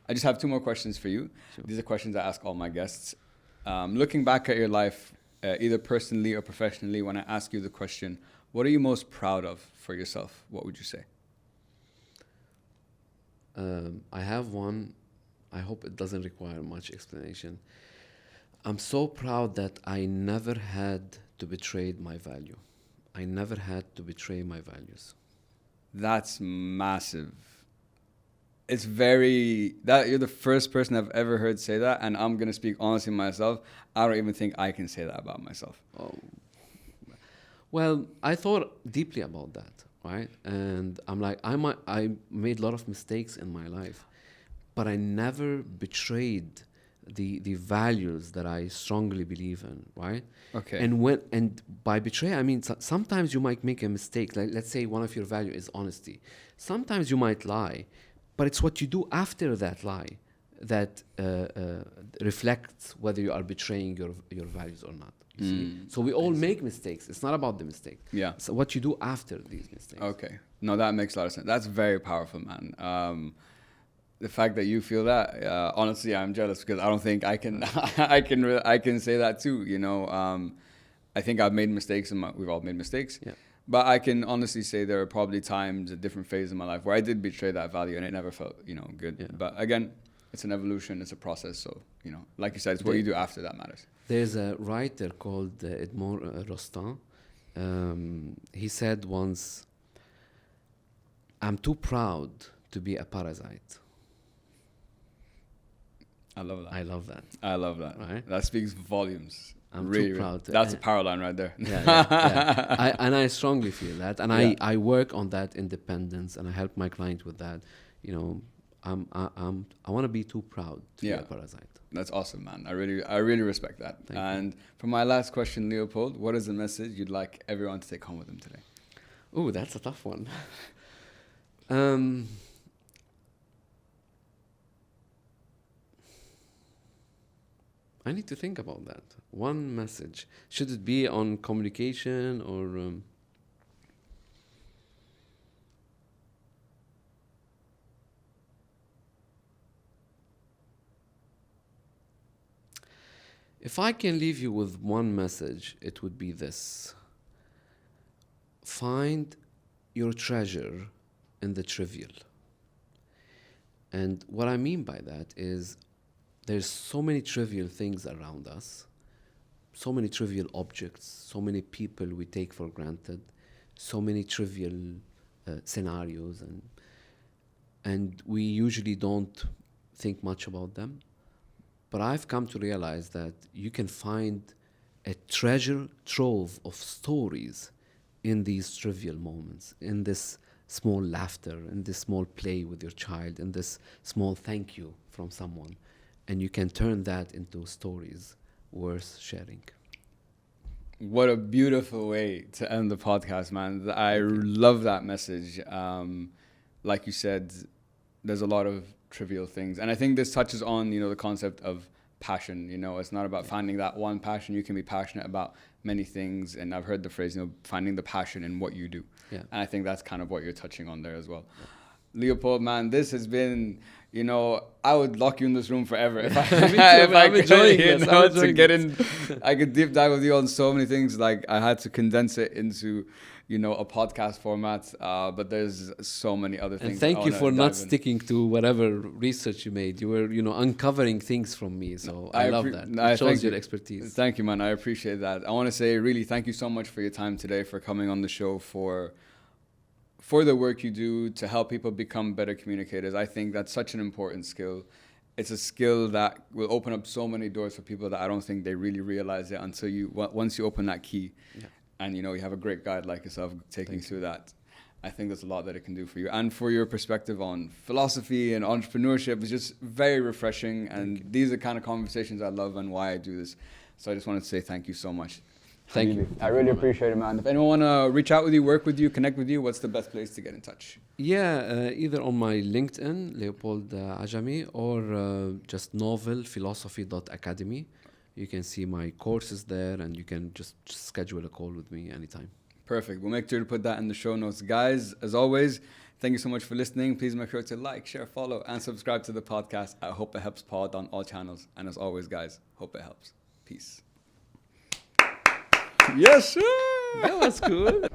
I just have two more questions for you. Sure. These are questions I ask all my guests. Looking back at your life, either personally or professionally, when I ask you the question, what are you most proud of for yourself? What would you say? I have one. I hope it doesn't require much explanation. I'm so proud that I never had to betray my value. I never had to betray my values. That's massive. It's that you're the first person I've ever heard say that, and I'm gonna speak honestly myself. I don't even think I can say that about myself. Oh. Well, I thought deeply about that, right? And I'm like, I made a lot of mistakes in my life, but I never betrayed the values that I strongly believe in, right? Okay. And by betray, I mean sometimes you might make a mistake. Like, let's say one of your value is honesty. Sometimes you might lie, but it's what you do after that lie that reflects whether you are betraying your values or not. You see? So we all make mistakes. It's not about the mistake. Yeah. So what you do after these mistakes. Okay. No, that makes a lot of sense. That's very powerful, man. The fact that you feel that, honestly, I'm jealous, because I don't think I can. I can say that too. I think I've made mistakes, and we've all made mistakes. Yeah. But I can honestly say there are probably times at different phases in my life where I did betray that value, and it never felt, good. Yeah. But again, it's an evolution, it's a process. So, like you said, it's what you do after that matters. There's a writer called Edmond Rostand. He said once, "I'm too proud to be a parasite." I love that. I love that. I love that. Right? That speaks volumes. I'm really, too proud. That's a power line right there. Yeah. I strongly feel that, and Yeah. I work on that independence, and I help my client with that. I want to be too proud to be a parasite. That's awesome, man. I really respect that. Thank and for my last question, Leopold, what is the message you'd like everyone to take home with them today? Oh, that's a tough one. I need to think about that. One message. Should it be on communication or... If I can leave you with one message, it would be this. Find your treasure in the trivial. And what I mean by that is there's so many trivial things around us, so many trivial objects, so many people we take for granted, so many trivial scenarios, and we usually don't think much about them. But I've come to realize that you can find a treasure trove of stories in these trivial moments, in this small laughter, in this small play with your child, in this small thank you from someone. And you can turn that into stories worth sharing. What a beautiful way to end the podcast, man. I love that message. Like you said, there's a lot of trivial things. And I think this touches on, the concept of passion. It's not about finding that one passion. You can be passionate about many things. And I've heard the phrase, finding the passion in what you do. Yeah. And I think that's kind of what you're touching on there as well. Leopold, man, this has been, you know, I would lock you in this room forever if I, Me too, if man. I I'm could, enjoying you this. know, I'm to enjoying get this. in. I could deep dive with you on so many things. Like I had to condense it into, you know, a podcast format. But there's so many other things. And thank I you wanna for not dive in. sticking to whatever research you made. You were, uncovering things from me. So I love that. It shows your expertise. Thank you, man. I appreciate that. I want to say really thank you so much for your time today, for coming on the show, for the work you do to help people become better communicators. I think that's such an important skill. It's a skill that will open up so many doors for people that I don't think they really realize it until once you open that key. Yeah. And you know, you have a great guide like yourself taking you through that. I think there's a lot that it can do for you, and for your perspective on philosophy and entrepreneurship is just very refreshing. And these are the kind of conversations I love and why I do this. So I just wanted to say thank you so much. Thank you. I really appreciate it, man. If anyone want to reach out with you, work with you, connect with you, what's the best place to get in touch? Yeah, either on my LinkedIn, Leopold Ajami, or just novelphilosophy.academy. You can see my courses there, and you can just schedule a call with me anytime. Perfect. We'll make sure to put that in the show notes. Guys, as always, thank you so much for listening. Please make sure to like, share, follow, and subscribe to the podcast. I Hope It Helps Pod on all channels. And as always, guys, hope it helps. Peace. Yes, sir. That was cool.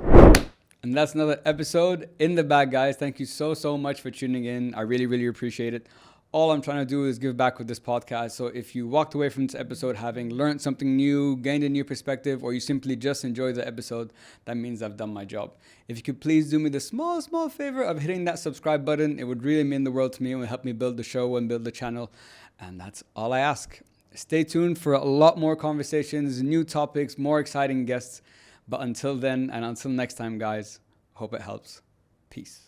And that's another episode in the bag, guys. Thank you so much for tuning in. I really appreciate it. All I'm trying to do is give back with this podcast. So if you walked away from this episode having learned something new, gained a new perspective, or you simply just enjoyed the episode, that means I've done my job. If you could please do me the small favor of hitting that subscribe button, it would really mean the world to me and would help me build the show and build the channel. And that's all I ask. Stay tuned for a lot more conversations, new topics, more exciting guests. But until then, and until next time, guys, hope it helps. Peace.